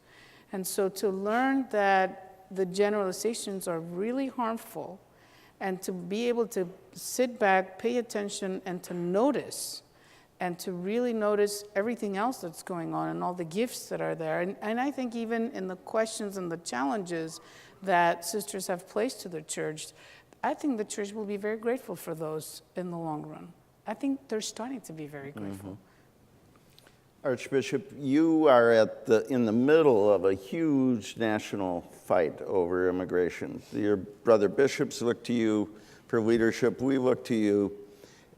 And so to learn that the generalizations are really harmful, and to be able to sit back, pay attention, and to notice, and to really notice everything else that's going on and all the gifts that are there. And I think even in the questions and the challenges that sisters have placed to the church, I think the church will be very grateful for those in the long run. I think they're starting to be very grateful. Archbishop, you are in the middle of a huge national fight over immigration. Your brother bishops look to you for leadership. We look to you.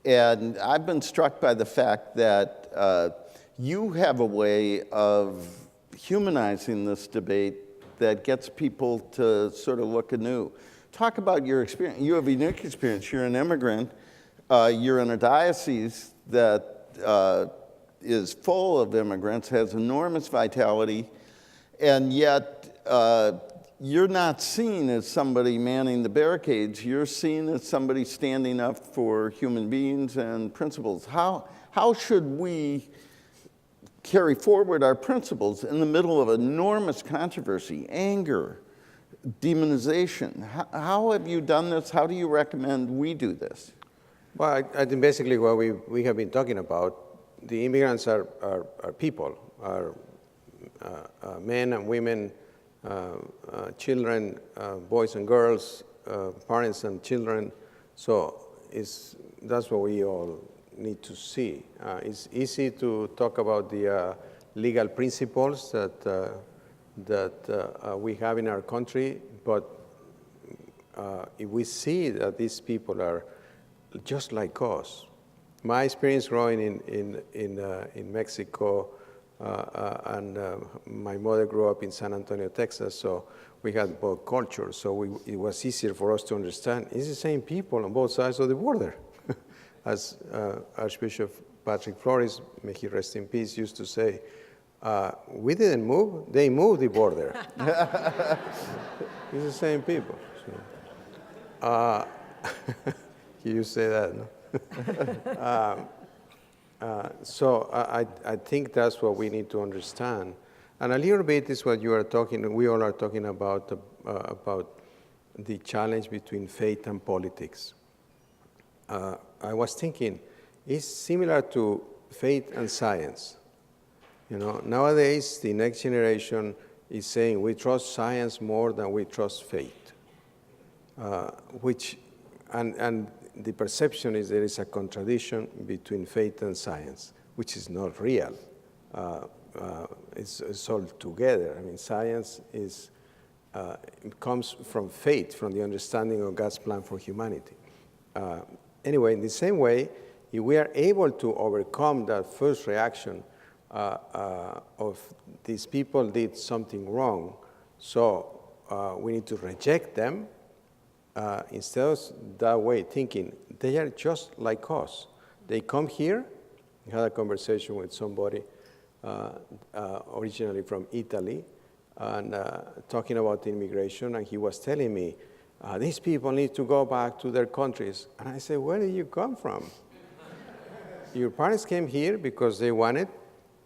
And I've been struck by the fact that you have a way of humanizing this debate that gets people to sort of look anew. Talk about your experience. You have a unique experience. You're an immigrant. You're in a diocese that is full of immigrants, has enormous vitality, and yet you're not seen as somebody manning the barricades. You're seen as somebody standing up for human beings and principles. How should we carry forward our principles in the middle of enormous controversy, anger, demonization? How have you done this? How do you recommend we do this? Well, I think basically what we have been talking about, the immigrants are people, are men and women, children, boys and girls, parents and children. So that's what we all need to see. It's easy to talk about the legal principles that we have in our country, but if we see that these people are just like us. My experience growing in Mexico, and my mother grew up in San Antonio, Texas, so we had both cultures, so it was easier for us to understand. It's the same people on both sides of the border. As Archbishop Patrick Flores, may he rest in peace, used to say, we didn't move, they moved the border. It's the same people. So, you say that, no? So I think that's what we need to understand. And a little bit is what we all are talking about the challenge between faith and politics. I was thinking, it's similar to faith and science. You know, nowadays the next generation is saying we trust science more than we trust faith, and the perception is there is a contradiction between faith and science, which is not real. It's all together. I mean, science it comes from faith, from the understanding of God's plan for humanity. Anyway, in the same way, if we are able to overcome that first reaction of these people did something wrong, so we need to reject them, instead of that way thinking, they are just like us. They come here. I had a conversation with somebody originally from Italy, and talking about immigration, and he was telling me, these people need to go back to their countries. And I said, where did you come from? Your parents came here because they wanted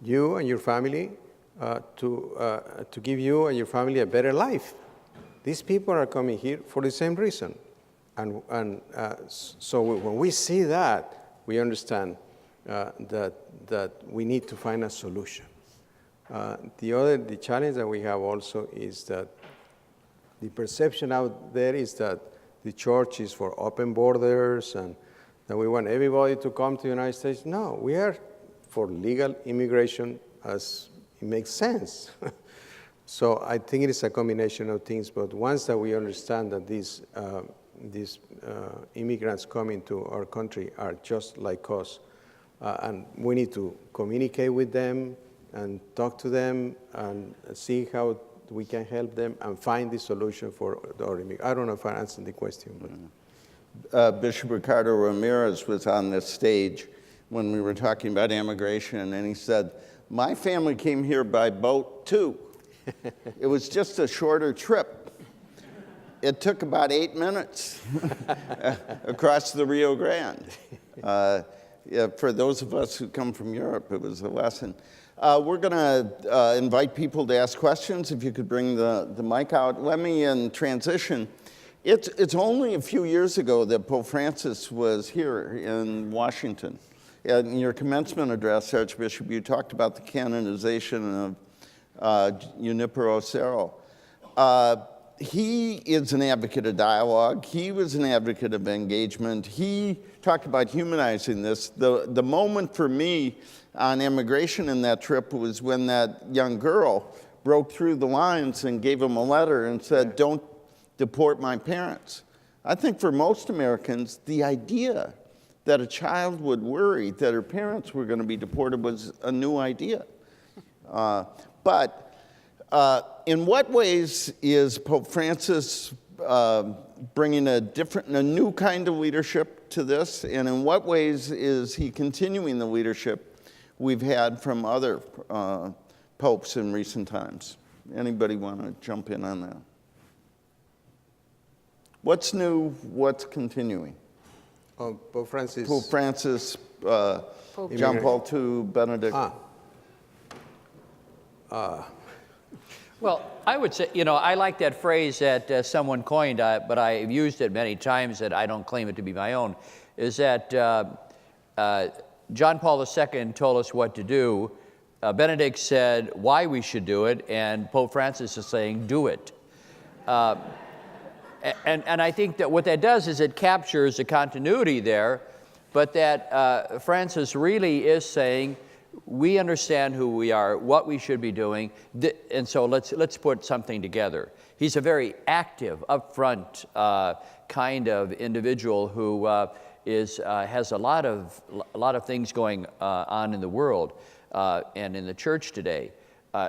you and your family to give you and your family a better life. These people are coming here for the same reason. And so when we see that, we understand that we need to find a solution. The challenge that we have also is that the perception out there is that the church is for open borders and that we want everybody to come to the United States. No, we are for legal immigration as it makes sense. So I think it is a combination of things, but once that we understand that these immigrants coming to our country are just like us, and we need to communicate with them and talk to them and see how we can help them and find the solution for our immigrants. I don't know if I answered the question. But Bishop Ricardo Ramirez was on this stage when we were talking about immigration, and he said, my family came here by boat too. It was just a shorter trip. It took about 8 minutes across the Rio Grande. Yeah, for those of us who come from Europe, it was a lesson. We're going to invite people to ask questions. If you could bring the mic out. Let me, in transition, it's only a few years ago that Pope Francis was here in Washington. In your commencement address, Archbishop, you talked about the canonization of Junipero Serra. He is an advocate of dialogue. He was an advocate of engagement. He talked about humanizing this. The moment for me on immigration in that trip was when that young girl broke through the lines and gave him a letter and said, "Don't deport my parents." I think for most Americans, the idea that a child would worry that her parents were going to be deported was a new idea. But in what ways is Pope Francis bringing a new kind of leadership to this? And in what ways is he continuing the leadership we've had from other popes in recent times? Anybody want to jump in on that? What's new? What's continuing? Pope Francis. Pope Francis, John Paul II, Benedict. Well, I would say, I like that phrase that someone coined, but I've used it many times and I don't claim it to be my own, is that John Paul II told us what to do, Benedict said why we should do it, and Pope Francis is saying do it. And I think that what that does is it captures the continuity there, but that Francis really is saying, we understand who we are, what we should be doing, and so let's put something together. He's a very active, upfront kind of individual who has a lot of things going on in the world and in the church today.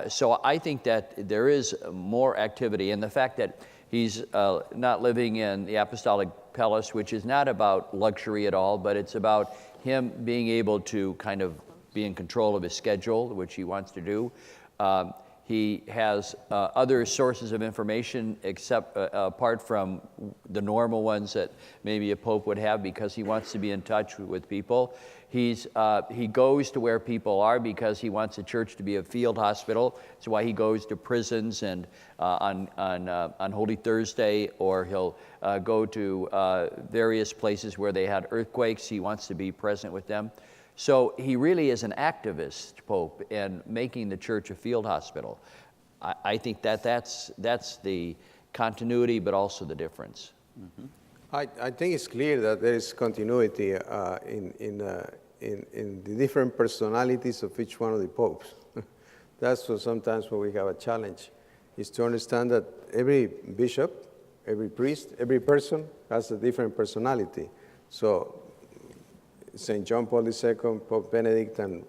So I think that there is more activity, and the fact that he's not living in the Apostolic Palace, which is not about luxury at all, but it's about him being able to kind of be in control of his schedule, which he wants to do. He has other sources of information apart from the normal ones that maybe a pope would have, because he wants to be in touch with people. He goes to where people are because he wants the church to be a field hospital. That's why he goes to prisons and on Holy Thursday, or he'll go to various places where they had earthquakes. He wants to be present with them. So he really is an activist pope and making the church a field hospital. I think that's the continuity, but also the difference. Mm-hmm. I think it's clear that there is continuity in the different personalities of each one of the popes. That's what sometimes when we have a challenge, is to understand that every bishop, every priest, every person has a different personality. So St. John Paul II, Pope Benedict, and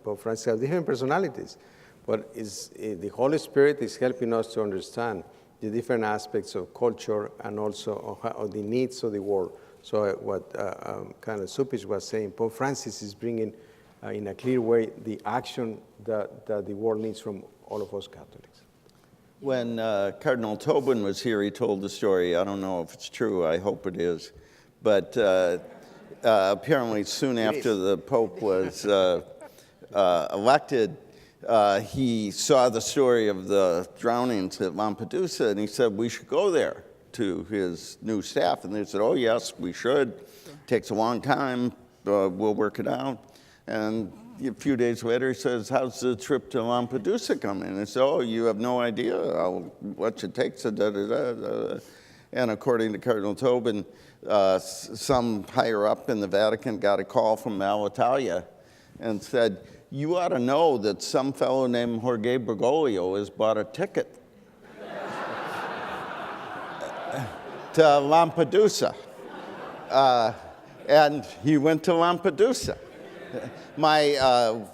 Pope Francis have different personalities. But the Holy Spirit is helping us to understand the different aspects of culture and also of the needs of the world. So what Cardinal Cupich was saying, Pope Francis is bringing in a clear way the action that the world needs from all of us Catholics. When Cardinal Tobin was here, he told the story. I don't know if it's true. I hope it is. But apparently soon after the Pope was elected, he saw the story of the drownings at Lampedusa, and he said, we should go there, to his new staff. And they said, oh, yes, we should. It takes a long time. We'll work it out. And a few days later, he says, how's the trip to Lampedusa coming? And they said, oh, you have no idea how much it takes. And according to Cardinal Tobin, some higher up in the Vatican got a call from Alitalia and said, you ought to know that some fellow named Jorge Bergoglio has bought a ticket to Lampedusa. And he went to Lampedusa.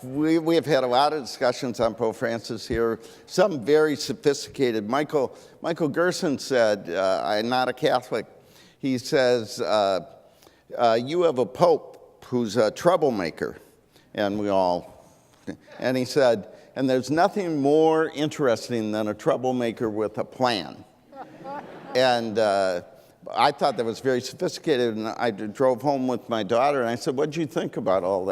We have had a lot of discussions on Pope Francis here, some very sophisticated. Michael Gerson said, I'm not a Catholic. He says, you have a pope who's a troublemaker. And he said, and there's nothing more interesting than a troublemaker with a plan. And I thought that was very sophisticated, and I drove home with my daughter, and I said, "What did you think about all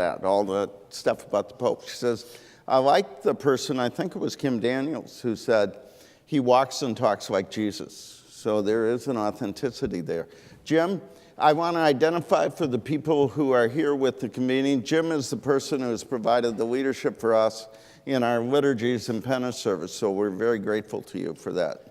the stuff about the Pope?" She says, "I like the person," I think it was Kim Daniels, who said, "He walks and talks like Jesus." So there is an authenticity there. Jim, I want to identify for the people who are here with the convening, Jim is the person who has provided the leadership for us in our liturgies and penance service, so we're very grateful to you for that.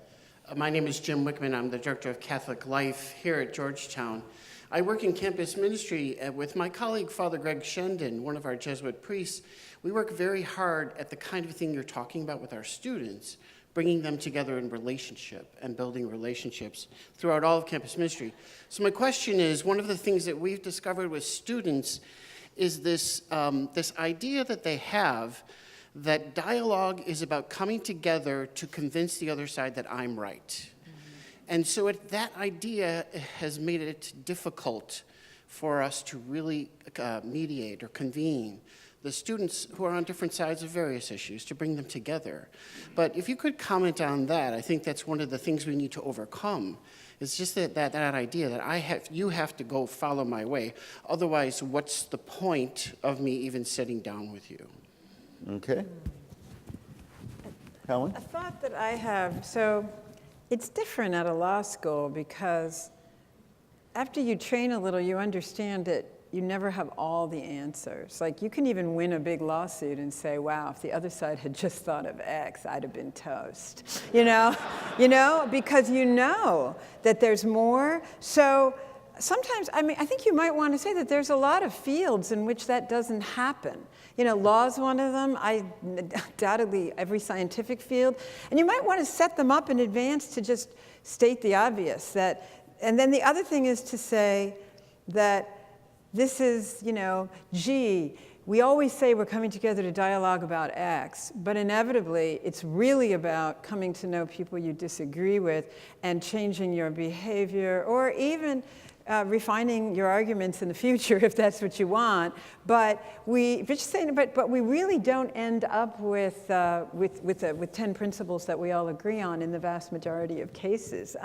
My name is Jim Wickman. I'm the Director of Catholic Life here at Georgetown. I work in campus ministry with my colleague, Father Greg Shendon, one of our Jesuit priests. We work very hard at the kind of thing you're talking about with our students, bringing them together in relationship and building relationships throughout all of campus ministry. So my question is, one of the things that we've discovered with students is this, this idea that they have that dialogue is about coming together to convince the other side that I'm right. Mm-hmm. And so that idea has made it difficult for us to really mediate or convene the students who are on different sides of various issues, to bring them together. But if you could comment on that, I think that's one of the things we need to overcome. It's just that idea that you have to go follow my way. Otherwise, what's the point of me even sitting down with you? Okay. Helen? A thought that I have, so it's different at a law school because after you train a little, you understand that you never have all the answers. Like, you can even win a big lawsuit and say, wow, if the other side had just thought of X, I'd have been toast. You know, because you know that there's more. So sometimes, I think you might want to say that there's a lot of fields in which that doesn't happen. Law is one of them, undoubtedly every scientific field. And you might want to set them up in advance to just state the obvious. And then the other thing is to say that this is, gee, we always say we're coming together to dialogue about X, but inevitably it's really about coming to know people you disagree with and changing your behavior, or even refining your arguments in the future if that's what you want. But we really don't end up with 10 principles that we all agree on in the vast majority of cases.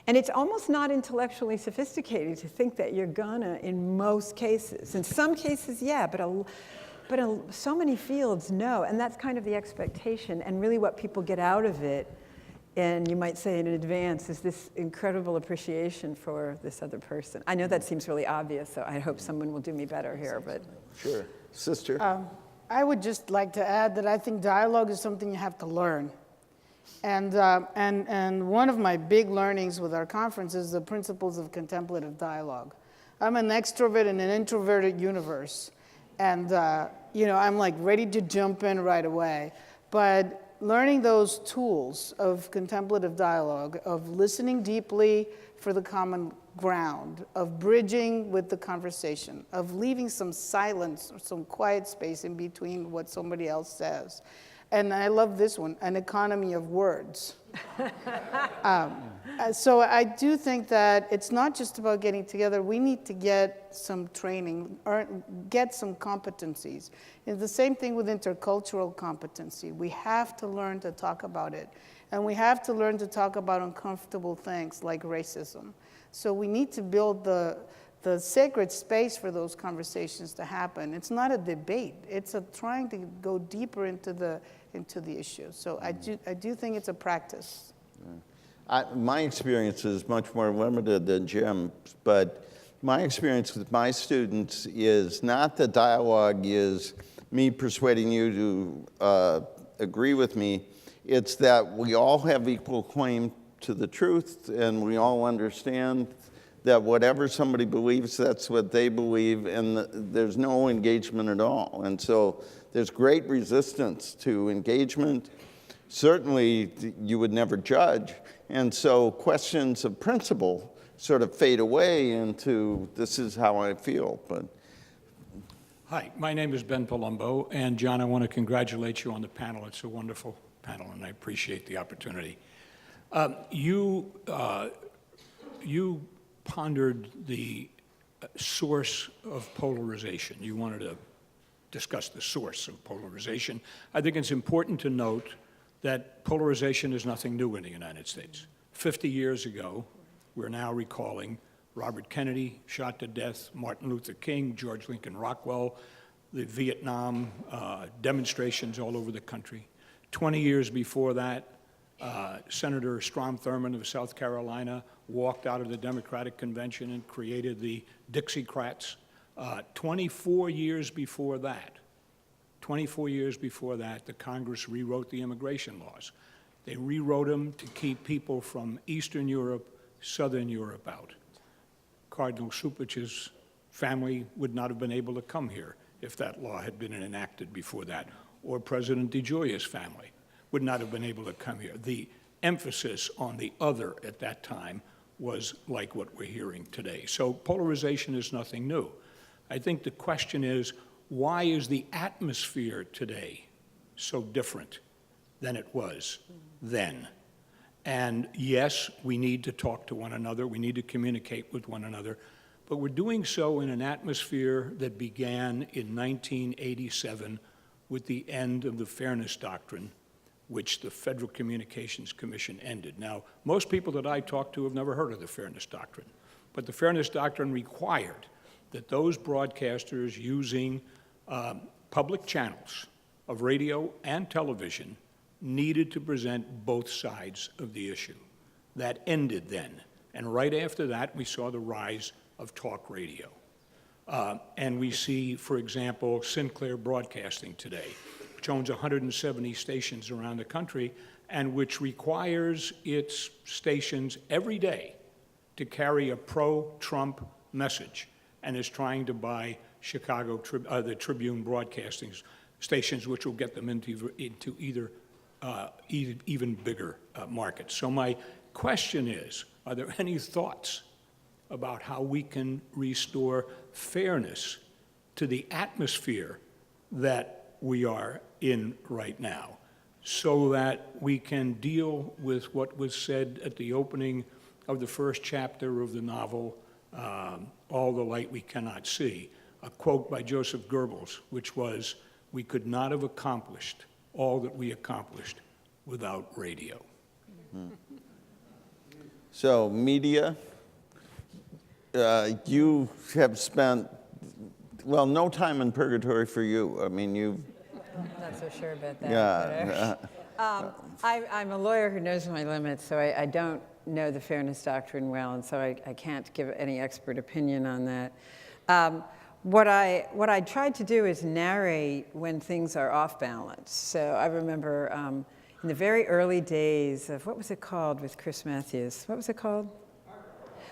And it's almost not intellectually sophisticated to think that you're gonna in most cases. In some cases, yeah, but in so many fields, no. And that's kind of the expectation. And really what people get out of it, and you might say in advance, is this incredible appreciation for this other person. I know that seems really obvious, so I hope someone will do me better here, but. Sure. Sister? I would just like to add that I think dialogue is something you have to learn. And one of my big learnings with our conference is the principles of contemplative dialogue. I'm an extrovert in an introverted universe. And, I'm like ready to jump in right away. But learning those tools of contemplative dialogue, of listening deeply for the common ground, of bridging with the conversation, of leaving some silence or some quiet space in between what somebody else says. And I love this one, an economy of words. So I do think that it's not just about getting together. We need to get some training, or get some competencies. It's the same thing with intercultural competency. We have to learn to talk about it. And we have to learn to talk about uncomfortable things like racism. So we need to build the sacred space for those conversations to happen. It's not a debate. It's trying to go deeper into the issue. So I do think it's a practice. My experience is much more limited than Jim's, but my experience with my students is not that dialogue is me persuading you to agree with me. It's that we all have equal claim to the truth, and we all understand that whatever somebody believes, that's what they believe, and there's no engagement at all. And so there's great resistance to engagement. Certainly, you would never judge. And so questions of principle sort of fade away into, this is how I feel. But Hi, my name is Ben Palumbo, and John, I want to congratulate you on the panel. It's a wonderful panel, and I appreciate the opportunity. You pondered the source of polarization. You wanted to discuss the source of polarization. I think it's important to note that polarization is nothing new in the United States. 50 years ago, we're now recalling Robert Kennedy shot to death, Martin Luther King, George Lincoln Rockwell, the Vietnam demonstrations all over the country. 20 years before that, Senator Strom Thurmond of South Carolina walked out of the Democratic Convention and created the Dixiecrats. 24 years before that, the Congress rewrote the immigration laws. They rewrote them to keep people from Eastern Europe, Southern Europe out. Cardinal Cupich's family would not have been able to come here if that law had been enacted before that, or President DeGioia's family would not have been able to come here. The emphasis on the other at that time was like what we're hearing today. So polarization is nothing new. I think the question is, why is the atmosphere today so different than it was then? And yes, we need to talk to one another, we need to communicate with one another, but we're doing so in an atmosphere that began in 1987 with the end of the Fairness Doctrine, which the Federal Communications Commission ended. Now, most people that I talk to have never heard of the Fairness Doctrine, but the Fairness Doctrine required that those broadcasters using public channels of radio and television needed to present both sides of the issue. That ended then. And right after that, we saw the rise of talk radio. And we see, for example, Sinclair Broadcasting today, which owns 170 stations around the country, and which requires its stations every day to carry a pro-Trump message, and is trying to buy the Tribune Broadcasting stations, which will get them into either even bigger markets. So my question is, are there any thoughts about how we can restore fairness to the atmosphere that we are in right now, so that we can deal with what was said at the opening of the first chapter of the novel, All the Light We Cannot See, a quote by Joseph Goebbels, which was, "We could not have accomplished all that we accomplished without radio." So media, you have spent, well, no time in purgatory for you. I mean, you've... Not so sure about that. Yeah. I'm a lawyer who knows my limits, so I don't know the Fairness Doctrine well, and so I can't give any expert opinion on that. What I tried to do is narrate when things are off balance. So I remember in the very early days of, what was it called with Chris Matthews? What was it called?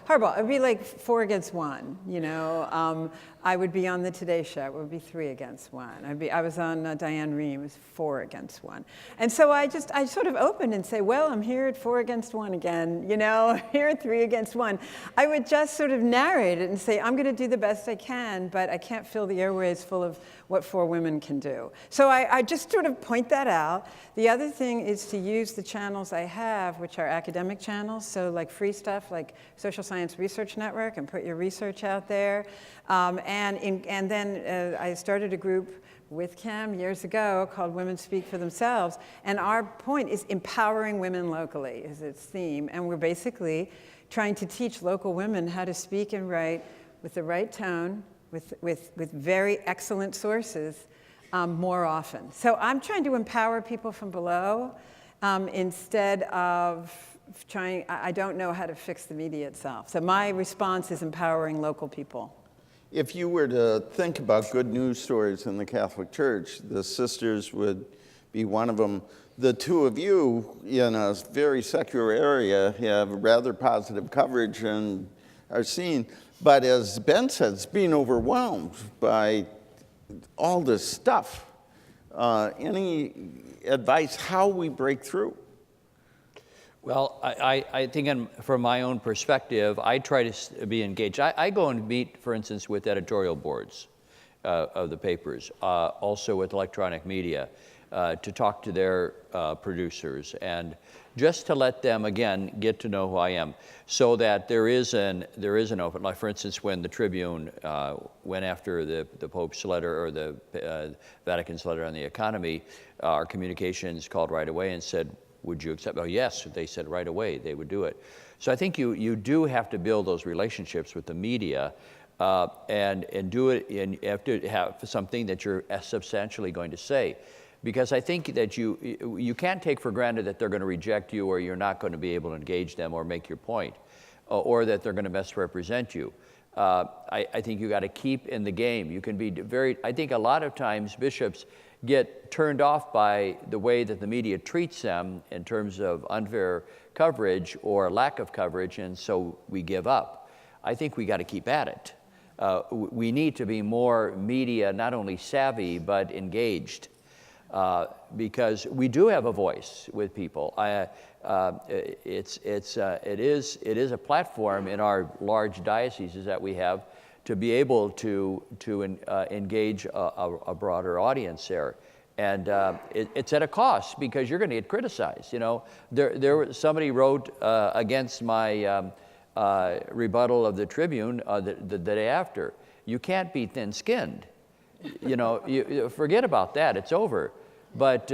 Hardball. It would be like 4 against 1, you know. I would be on the Today Show. It would be 3 against 1. I was on Diane Rehm. It was 4 against 1. And so I sort of opened and say, well, I'm here at 4 against 1 again, you know, here at 3 against 1. I would just sort of narrate it and say, I'm going to do the best I can, but I can't fill the airways full of what 4 women can do. So I just sort of point that out. The other thing is to use the channels I have, which are academic channels, so like free stuff like Social Science Research Network, and put your research out there. And then I started a group with Cam years ago called Women Speak for Themselves. And our point is empowering women locally is its theme. And we're basically trying to teach local women how to speak and write with the right tone, with very excellent sources more often. So I'm trying to empower people from below instead of trying, I don't know how to fix the media itself. So my response is empowering local people. If you were to think about good news stories in the Catholic Church, the sisters would be one of them. The two of you, in a very secular area, have rather positive coverage and are seen. But as Ben says, being overwhelmed by all this stuff. Any advice how we break through? Well, I think from my own perspective, I try to be engaged. I go and meet, for instance, with editorial boards of the papers, also with electronic media, to talk to their producers, and just to let them, again, get to know who I am, so that there is an open, like for instance, when the Tribune went after the Pope's letter, or the Vatican's letter on the economy, our communications called right away and said, would you accept? Oh, yes, they said right away they would do it. So I think you do have to build those relationships with the media and do it, and you have to have something that you're substantially going to say. Because I think that you can't take for granted that they're going to reject you, or you're not going to be able to engage them or make your point, or that they're going to misrepresent you. I think you got to keep in the game. You can be I think a lot of times bishops get turned off by the way that the media treats them in terms of unfair coverage or lack of coverage, and so we give up. I think we got to keep at it. We need to be more media, not only savvy, but engaged, because we do have a voice with people. It is a platform in our large dioceses that we have to be able to engage a broader audience there. And it's at a cost, because you're going to get criticized. You know, somebody wrote against my rebuttal of the Tribune the day after. You can't be thin-skinned. You know, you forget about that. It's over. But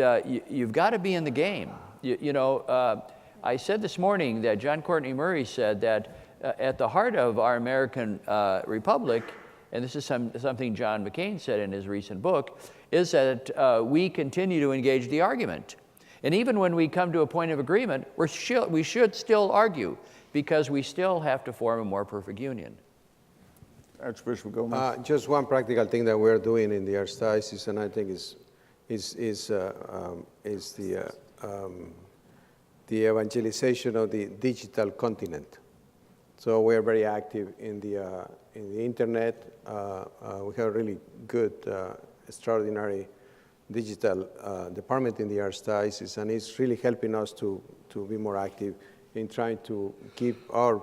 you've got to be in the game. I said this morning that John Courtney Murray said that at the heart of our American republic, and this is something John McCain said in his recent book, is that we continue to engage the argument. And even when we come to a point of agreement, we should still argue, because we still have to form a more perfect union. Archbishop Gómez. Just one practical thing that we're doing in the Archdiocese, and I think is the evangelization of the digital continent. So we're very active in the internet. We have a really good, extraordinary digital department in the Archdiocese, and it's really helping us to be more active in trying to keep our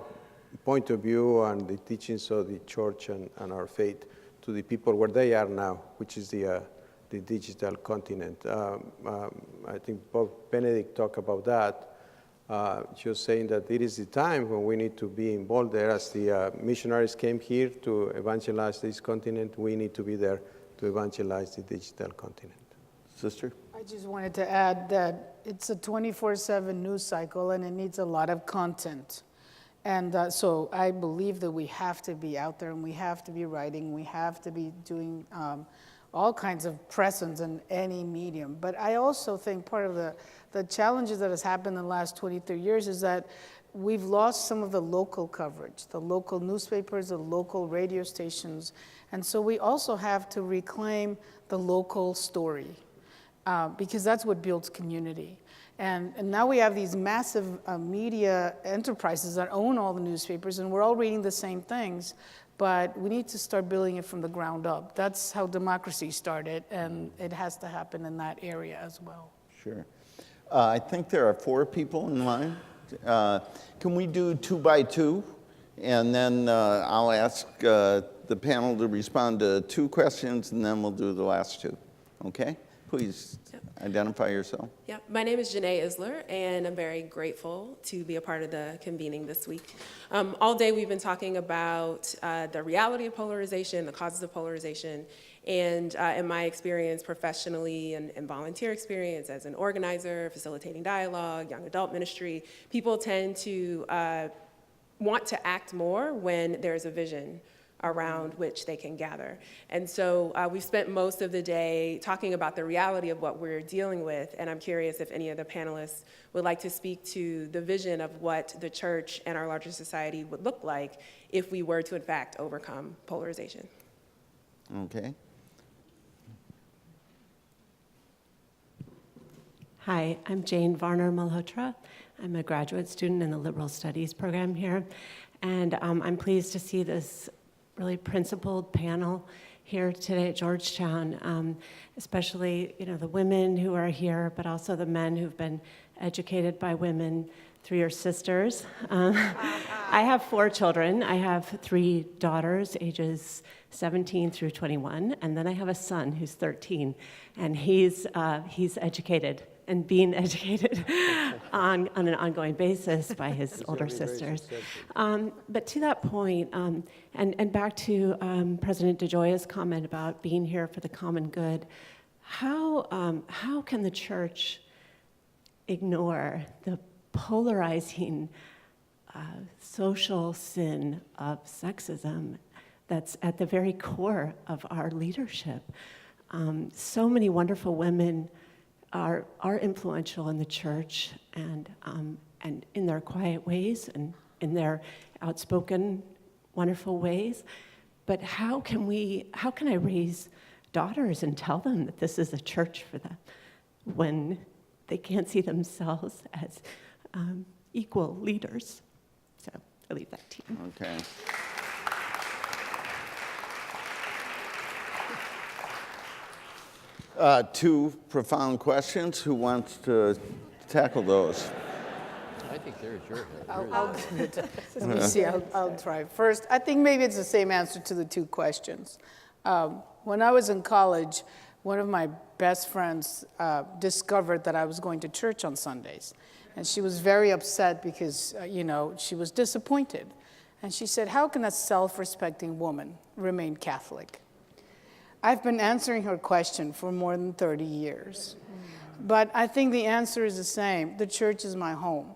point of view and the teachings of the Church and our faith to the people where they are now, which is the digital continent. I think Pope Benedict talked about that, just saying that it is the time when we need to be involved there. As the missionaries came here to evangelize this continent, we need to be there to evangelize the digital continent. Sister? I just wanted to add that it's a 24/7 news cycle, and it needs a lot of content. And so I believe that we have to be out there, and we have to be writing, we have to be doing all kinds of presence in any medium. But I also think part of the challenges that has happened in the last 23 years is that we've lost some of the local coverage, the local newspapers, the local radio stations. And so we also have to reclaim the local story, because that's what builds community. And now we have these massive media enterprises that own all the newspapers, and we're all reading the same things, but we need to start building it from the ground up. That's how democracy started, and it has to happen in that area as well. Sure. I think there are 4 people in line. Can we do 2 by 2? And then I'll ask the panel to respond to 2 questions, and then we'll do the last 2. Okay? Please identify yourself. Yeah, my name is Janae Isler, and I'm very grateful to be a part of the convening this week. All day we've been talking about the reality of polarization, the causes of polarization, and in my experience professionally and volunteer experience as an organizer, facilitating dialogue, young adult ministry, people tend to want to act more when there's a vision around which they can gather. And so we've spent most of the day talking about the reality of what we're dealing with, and I'm curious if any of the panelists would like to speak to the vision of what the church and our larger society would look like if we were to, in fact, overcome polarization. Okay. Hi, I'm Jane Varner Malhotra. I'm a graduate student in the Liberal Studies program here, and I'm pleased to see this really principled panel here today at Georgetown, especially the women who are here, but also the men who've been educated by women through your sisters. I have 4 children. I have 3 daughters, ages 17 through 21, and then I have a son who's 13, and he's educated and being educated on an ongoing basis by his older sisters. But to that point, and back to President DeGioia's comment about being here for the common good, how can the church ignore the polarizing social sin of sexism that's at the very core of our leadership. So many wonderful women are influential in the church and in their quiet ways and in their outspoken, wonderful ways. But how can I raise daughters and tell them that this is a church for them when they can't see themselves as equal leaders? So I leave that to you. Okay. Two profound questions. Who wants to tackle those? I think there's your Let me see, I'll try. First, I think maybe it's the same answer to the two questions. When I was in college, one of my best friends discovered that I was going to church on Sundays. And she was very upset because, she was disappointed. And she said, how can a self-respecting woman remain Catholic? I've been answering her question for more than 30 years. But I think the answer is the same. The church is my home.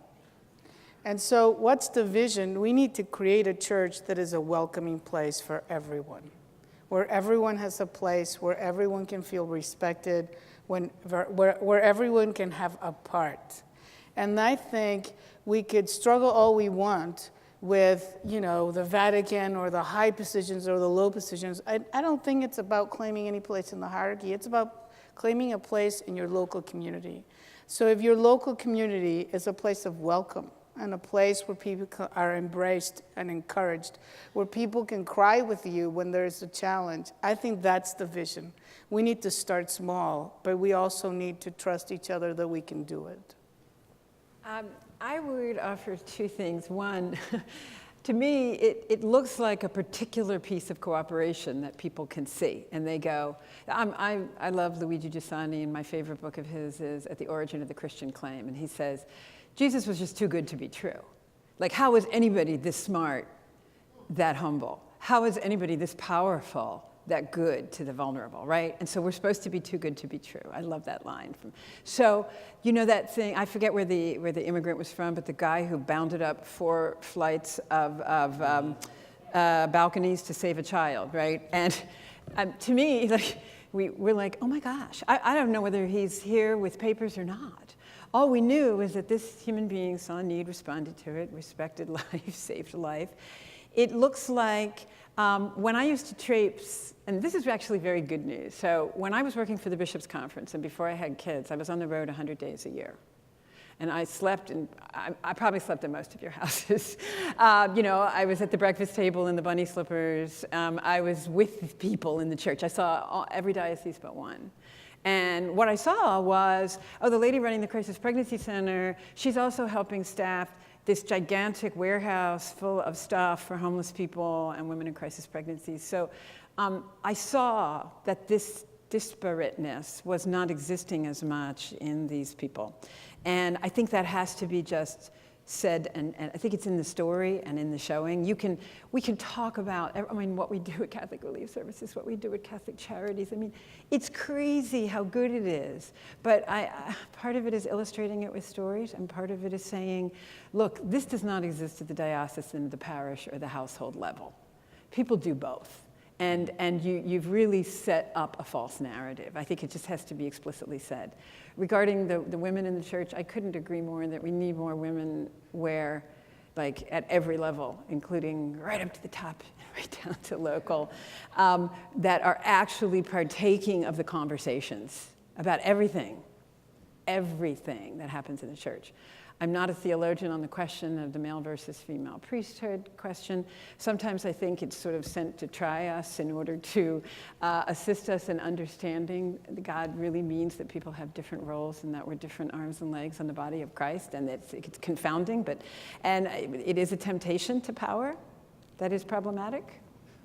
And so what's the vision? We need to create a church that is a welcoming place for everyone, where everyone has a place, where everyone can feel respected, where everyone can have a part. And I think we could struggle all we want with, the Vatican or the high positions or the low positions. I don't think it's about claiming any place in the hierarchy. It's about claiming a place in your local community. So if your local community is a place of welcome and a place where people are embraced and encouraged, where people can cry with you when there's a challenge, I think that's the vision. We need to start small, but we also need to trust each other that we can do it. I would offer two things. One, to me, it looks like a particular piece of cooperation that people can see, and they go, I love Luigi Giussani, and my favorite book of his is At the Origin of the Christian Claim, and he says, Jesus was just too good to be true. Like, how is anybody this smart, that humble? How is anybody this powerful, that good to the vulnerable, right? And so we're supposed to be too good to be true. I love that line. So, that thing, I forget where the immigrant was from, but the guy who bounded up 4 flights of balconies to save a child, right? And to me, we're like, oh my gosh, I don't know whether he's here with papers or not. All we knew was that this human being saw a need, responded to it, respected life, saved a life. It looks like when I used to traipse, and this is actually very good news. So when I was working for the Bishops' Conference and before I had kids, I was on the road 100 days a year. And I slept in, I probably slept in most of your houses. I was at the breakfast table in the bunny slippers. I was with people in the church. I saw every diocese but one. And what I saw was, the lady running the Crisis Pregnancy Center, she's also helping staff this gigantic warehouse full of stuff for homeless people and women in crisis pregnancies. So I saw that this disparateness was not existing as much in these people. And I think that has to be just said, and I think it's in the story and in the showing. We can talk about, what we do at Catholic Relief Services, what we do at Catholic Charities. It's crazy how good it is. But part of it is illustrating it with stories, and part of it is saying, look, this does not exist at the diocesan, the parish, or the household level. People do both. And you've really set up a false narrative. I think it just has to be explicitly said. Regarding the women in the church, I couldn't agree more that we need more women at every level, including right up to the top, right down to local, that are actually partaking of the conversations about everything that happens in the church. I'm not a theologian on the question of the male versus female priesthood question. Sometimes I think it's sort of sent to try us in order to assist us in understanding that God really means that people have different roles and that we're different arms and legs on the body of Christ, and it's confounding, and it is a temptation to power that is problematic.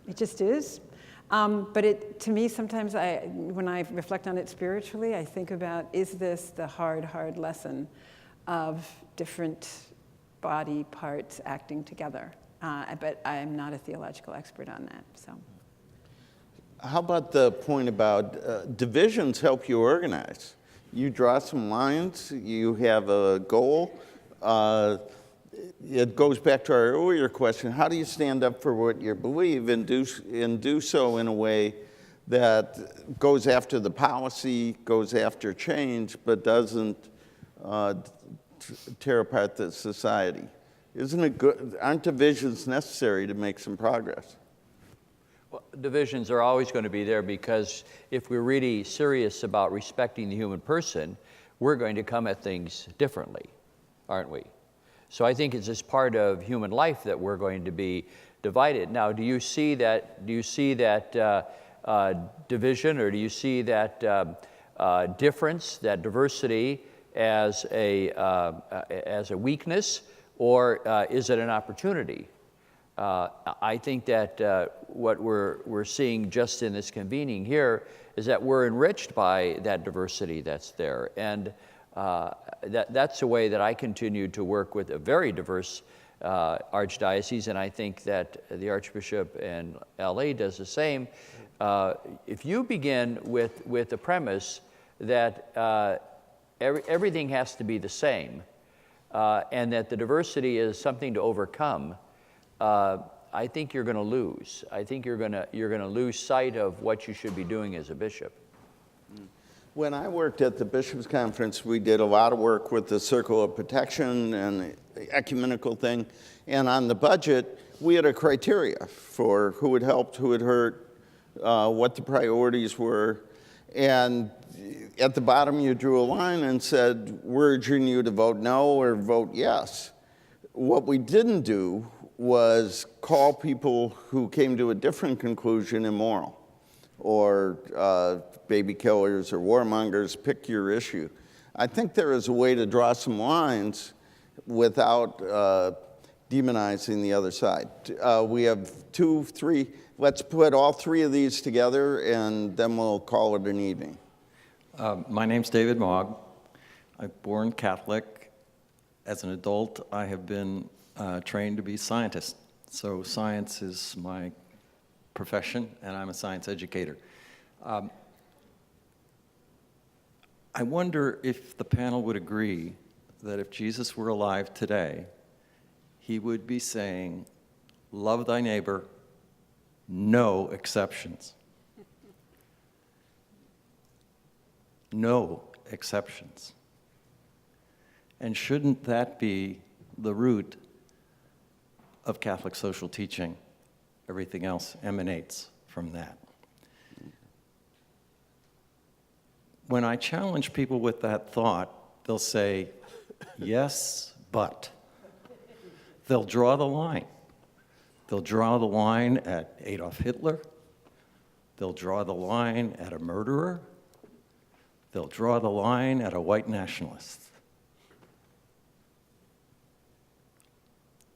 It just is. But to me, sometimes when I reflect on it spiritually, I think about, is this the hard lesson of different body parts acting together? But I am not a theological expert on that. So, how about the point about divisions help you organize? You draw some lines, you have a goal. it goes back to our earlier question, how do you stand up for what you believe and do so in a way that goes after the policy, goes after change, but doesn't tear apart the society? Isn't it good? Aren't divisions necessary to make some progress? Well, divisions are always going to be there, because if we're really serious about respecting the human person, we're going to come at things differently, aren't we? So I think it's just part of human life that we're going to be divided. Now, do you see that division, or do you see that difference, that diversity, as a weakness, or is it an opportunity? I think that what we're seeing just in this convening here is that we're enriched by that diversity that's there. And that's a way that I continue to work with a very diverse archdiocese, and I think that the Archbishop in LA does the same. If you begin with the premise that everything has to be the same, and that the diversity is something to overcome, I think you're going to lose. I think you're going to lose sight of what you should be doing as a bishop. When I worked at the Bishops' Conference, we did a lot of work with the Circle of Protection and the ecumenical thing. And on the budget, we had a criteria for who had helped, who had hurt, what the priorities were. And at the bottom, you drew a line and said, we're urging you to vote no or vote yes. What we didn't do was call people who came to a different conclusion immoral, or baby killers or warmongers, pick your issue. I think there is a way to draw some lines without demonizing the other side. We have 2, 3, let's put all 3 of these together, and then we'll call it an evening. My name's David Mogg. I'm born Catholic. As an adult, I have been trained to be a scientist. So science is my profession, and I'm a science educator. I wonder if the panel would agree that if Jesus were alive today, he would be saying, love thy neighbor, no exceptions. No exceptions. And shouldn't that be the root of Catholic social teaching? Everything else emanates from that. When I challenge people with that thought, they'll say, yes, but. They'll draw the line. They'll draw the line at Adolf Hitler. They'll draw the line at a murderer. They'll draw the line at a white nationalist.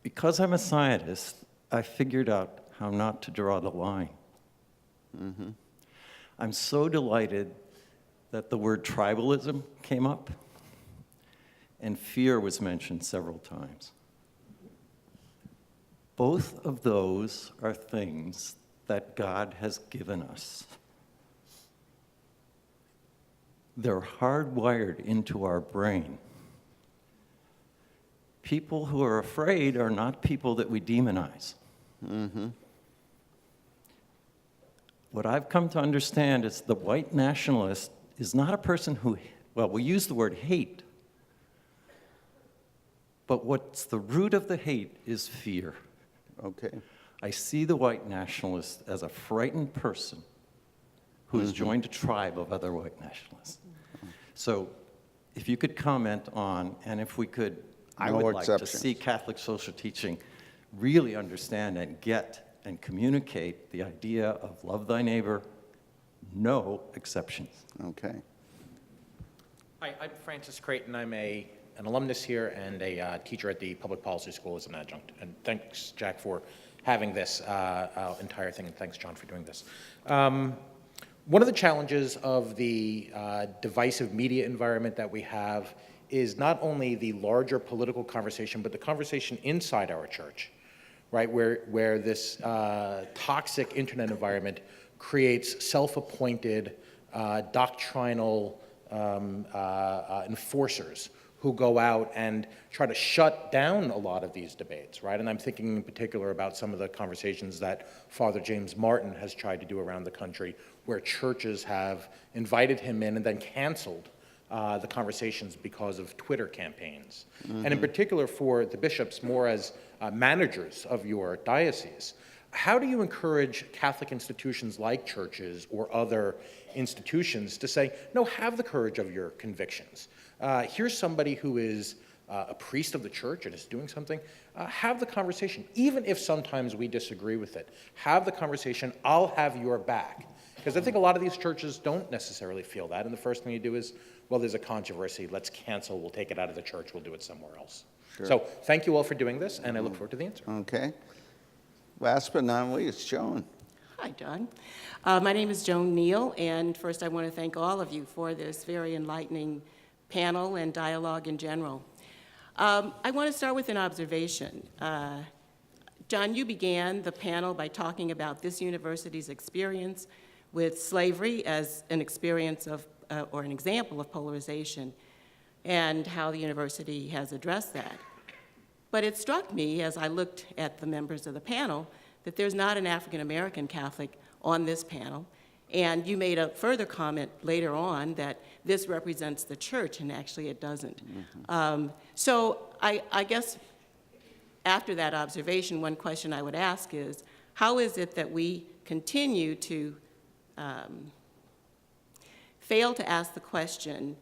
Because I'm a scientist, I figured out how not to draw the line. Mm-hmm. I'm so delighted that the word tribalism came up, and fear was mentioned several times. Both of those are things that God has given us. They're hardwired into our brain. People who are afraid are not people that we demonize. Mm-hmm. What I've come to understand is the white nationalist is not a person who, well, we use the word hate, but what's the root of the hate is fear. Okay. I see the white nationalist as a frightened person who has joined a tribe of other white nationalists. So if you could comment on, and if we could, I would like to see Catholic social teaching really understand and get and communicate the idea of love thy neighbor, no exceptions. Okay. Hi, I'm Francis Creighton. I'm an alumnus here and a teacher at the Public Policy School as an adjunct. And thanks, Jack, for having this entire thing, and thanks, John, for doing this. One of the challenges of the divisive media environment that we have is not only the larger political conversation, but the conversation inside our church, right, where this toxic internet environment creates self-appointed doctrinal enforcers who go out and try to shut down a lot of these debates, right? And I'm thinking in particular about some of the conversations that Father James Martin has tried to do around the country, where churches have invited him in and then canceled the conversations because of Twitter campaigns. And in particular for the bishops, more as managers of your diocese, how do you encourage Catholic institutions like churches or other institutions to say, no, have the courage of your convictions. Here's somebody who is a priest of the church and is doing something. Have the conversation, even if sometimes we disagree with it. Have the conversation, I'll have your back. Because I think a lot of these churches don't necessarily feel that, and the first thing you do is, well, there's a controversy, let's cancel, we'll take it out of the church, we'll do it somewhere else. Sure. So thank you all for doing this, and I look forward to the answer. Okay. Last but not least, Joan. Hi, John. My name is Joan Neal, and first I want to thank all of you for this very enlightening panel and dialogue in general. I want to start with an observation. John, you began the panel by talking about this university's experience with slavery as an experience of, or an example of polarization, and how the university has addressed that. But it struck me as I looked at the members of the panel that there's not an African American Catholic on this panel. And you made a further comment later on that this represents the church, and actually it doesn't. So I guess after that observation, one question I would ask is, how is it that we continue to fail to ask the question,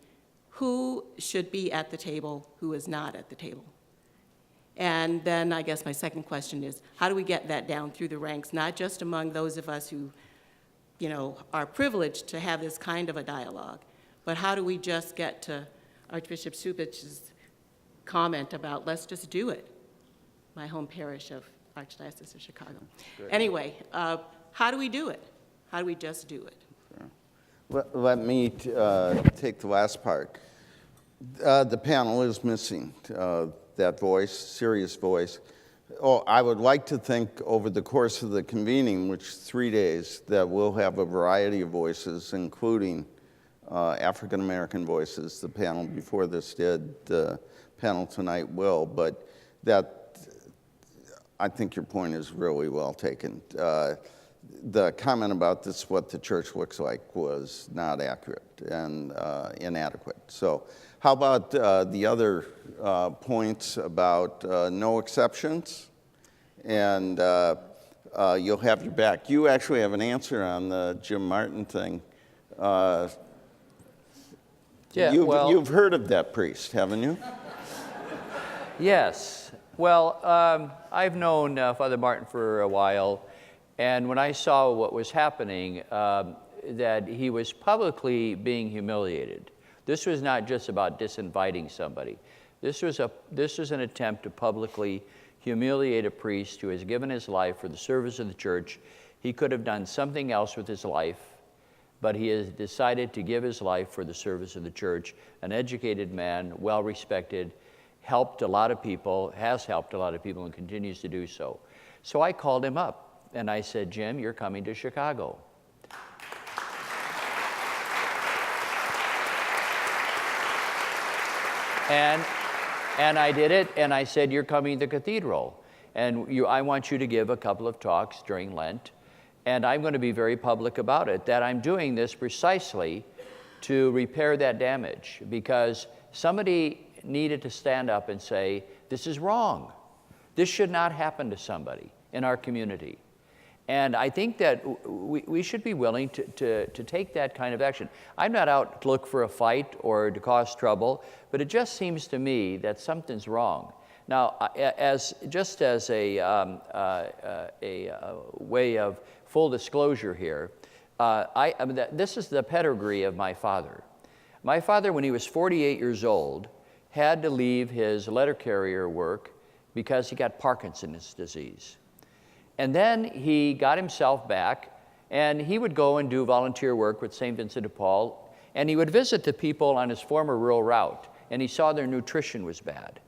who should be at the table, who is not at the table? And then I guess my second question is, how do we get that down through the ranks, not just among those of us who, you know, are privileged to have this kind of a dialogue, but how do we just get to Archbishop Cupich's comment about let's just do it, my home parish of Archdiocese of Chicago. Great. Anyway, how do we do it? How do we just do it? Sure. Let me take the last part. The panel is missing that voice, serious voice. Oh, I would like to think over the course of the convening, which is 3 days, that we'll have a variety of voices, including African American voices. The panel before this did, the panel tonight will, but that, I think your point is really well taken. The comment about this, what the church looks like, was not accurate and inadequate. So how about the other points about no exceptions? And you'll have your back. You actually have an answer on the Jim Martin thing. You've heard of that priest, haven't you? Yes. Well, I've known Father Martin for a while, and when I saw what was happening, that he was publicly being humiliated. This was not just about disinviting somebody. This was an attempt to publicly humiliate a priest who has given his life for the service of the church. He could have done something else with his life, but he has decided to give his life for the service of the church. An educated man, well-respected, helped a lot of people, has helped a lot of people, and continues to do so. So I called him up, and I said, Jim, you're coming to Chicago. And I did it, and I said, you're coming to the cathedral, and I want you to give a couple of talks during Lent, and I'm going to be very public about it, that I'm doing this precisely to repair that damage, because somebody needed to stand up and say, this is wrong. This should not happen to somebody in our community. And I think that we should be willing to take that kind of action. I'm not out to look for a fight or to cause trouble, but it just seems to me that something's wrong. Now, as a way of full disclosure here, this is the pedigree of my father. My father, when he was 48 years old, had to leave his letter carrier work because he got Parkinson's disease. And then he got himself back, and he would go and do volunteer work with St. Vincent de Paul, and he would visit the people on his former rural route, and he saw their nutrition was bad.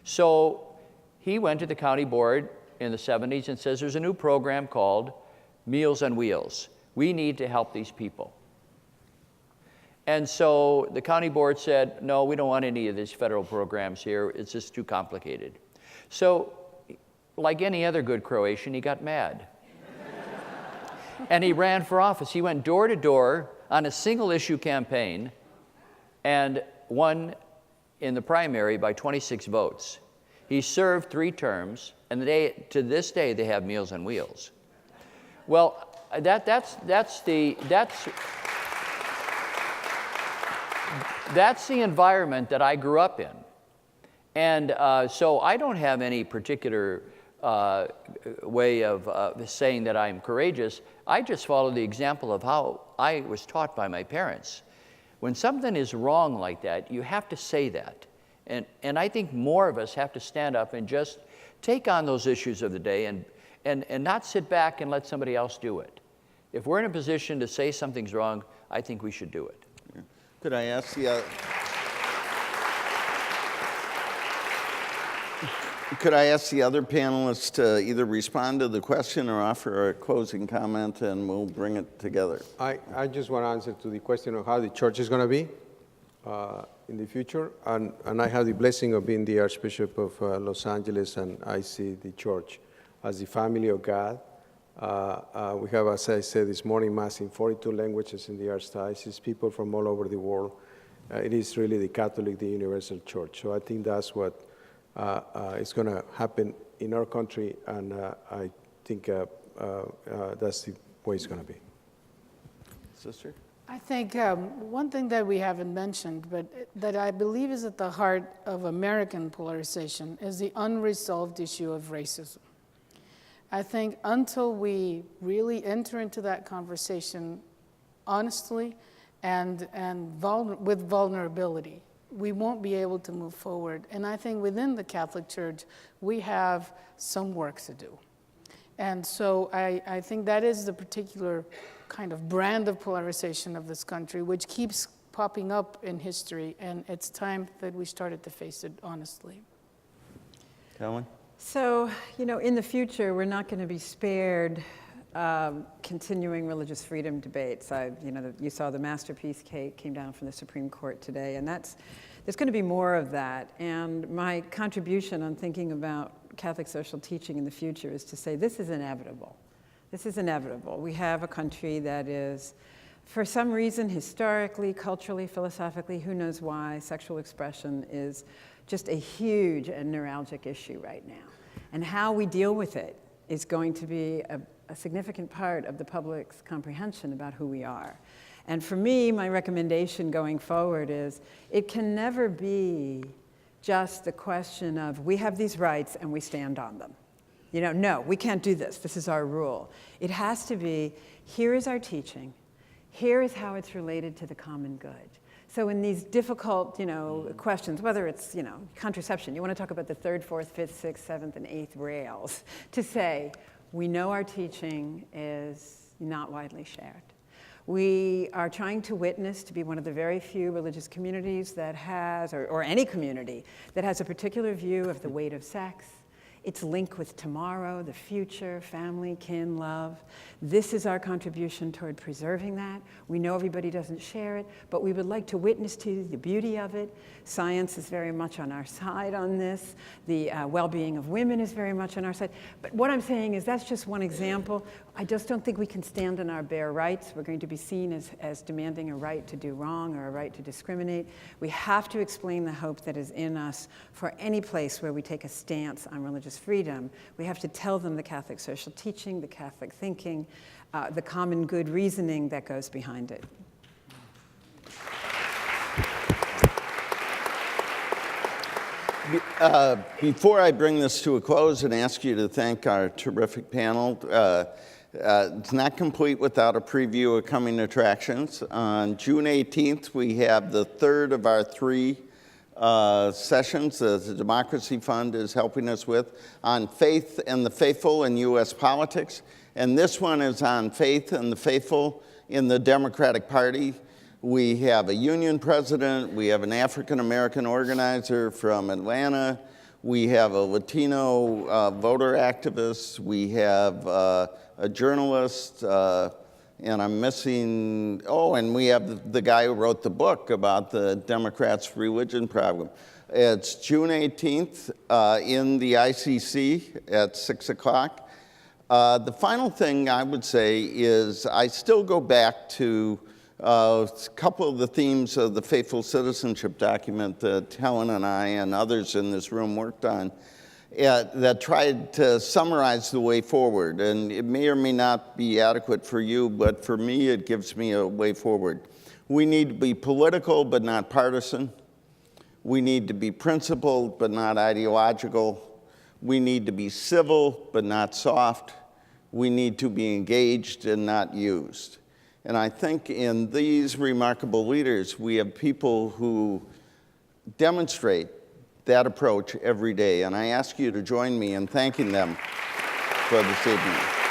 So he went to the county board in the 70s and says, there's a new program called Meals on Wheels. We need to help these people. And so the county board said, no, we don't want any of these federal programs here. It's just too complicated. So like any other good Croatian, he got mad. And he ran for office. He went door to door on a single issue campaign and won in the primary by 26 votes. He served 3 terms, and to this day they have Meals on Wheels. Well, that's the environment that I grew up in. And so I don't have any particular way of saying that I'm courageous. I just follow the example of how I was taught by my parents. When something is wrong like that, you have to say that. And I think more of us have to stand up and just take on those issues of the day and not sit back and let somebody else do it. If we're in a position to say something's wrong, I think we should do it. Could I ask the Could I ask the other panelists to either respond to the question or offer a closing comment, and we'll bring it together? I just want to answer to the question of how the church is going to be in the future. And I have the blessing of being the Archbishop of Los Angeles, and I see the church as the family of God. We have, as I said this morning, Mass in 42 languages in the Archdiocese, people from all over the world. It is really the Catholic, the universal church. So I think that's what is going to happen in our country, and I think that's the way it's going to be. Sister? I think one thing that we haven't mentioned, but that I believe is at the heart of American polarization, is the unresolved issue of racism. I think until we really enter into that conversation honestly and with vulnerability, we won't be able to move forward. And I think within the Catholic Church, we have some work to do. And so I think that is the particular kind of brand of polarization of this country, which keeps popping up in history, and it's time that we started to face it honestly. Helen? So, in the future, we're not going to be spared continuing religious freedom debates. You saw the masterpiece came down from the Supreme Court today, and there's going to be more of that. And my contribution on thinking about Catholic social teaching in the future is to say this is inevitable. This is inevitable. We have a country that is, for some reason, historically, culturally, philosophically, who knows why, sexual expression is just a huge and neuralgic issue right now. And how we deal with it is going to be a significant part of the public's comprehension about who we are. And for me, my recommendation going forward is it can never be just the question of we have these rights and we stand on them. No, we can't do this. This is our rule. It has to be, here is our teaching. Here is how it's related to the common good. So in these difficult, questions, whether it's, contraception, you want to talk about the 3rd, 4th, 5th, 6th, 7th, and 8th rails, to say, we know our teaching is not widely shared. We are trying to witness to be one of the very few religious communities that has, or any community, that has a particular view of the weight of sex, its link with tomorrow, the future, family, kin, love. This is our contribution toward preserving that. We know everybody doesn't share it, but we would like to witness to the beauty of it. Science is very much on our side on this. The well-being of women is very much on our side. But what I'm saying is that's just one example. I just don't think we can stand on our bare rights. We're going to be seen as demanding a right to do wrong or a right to discriminate. We have to explain the hope that is in us for any place where we take a stance on religious freedom. We have to tell them the Catholic social teaching, the Catholic thinking, the common good reasoning that goes behind it. Before I bring this to a close and ask you to thank our terrific panel, it's not complete without a preview of coming attractions. On June 18th, we have the 3rd of our 3 sessions that the Democracy Fund is helping us with on faith and the faithful in U.S. politics. And this one is on faith and the faithful in the Democratic Party. We have a union president, we have an African-American organizer from Atlanta, we have a Latino voter activist, we have a journalist, And I'm missing, oh, and we have the guy who wrote the book about the Democrats' religion problem. It's June 18th in the ICC at 6 o'clock. The final thing I would say is I still go back to a couple of the themes of the Faithful Citizenship document that Helen and I and others in this room worked on that tried to summarize the way forward. And it may or may not be adequate for you, but for me, it gives me a way forward. We need to be political, but not partisan. We need to be principled, but not ideological. We need to be civil, but not soft. We need to be engaged and not used. And I think in these remarkable leaders, we have people who demonstrate that approach every day. And I ask you to join me in thanking them for this evening.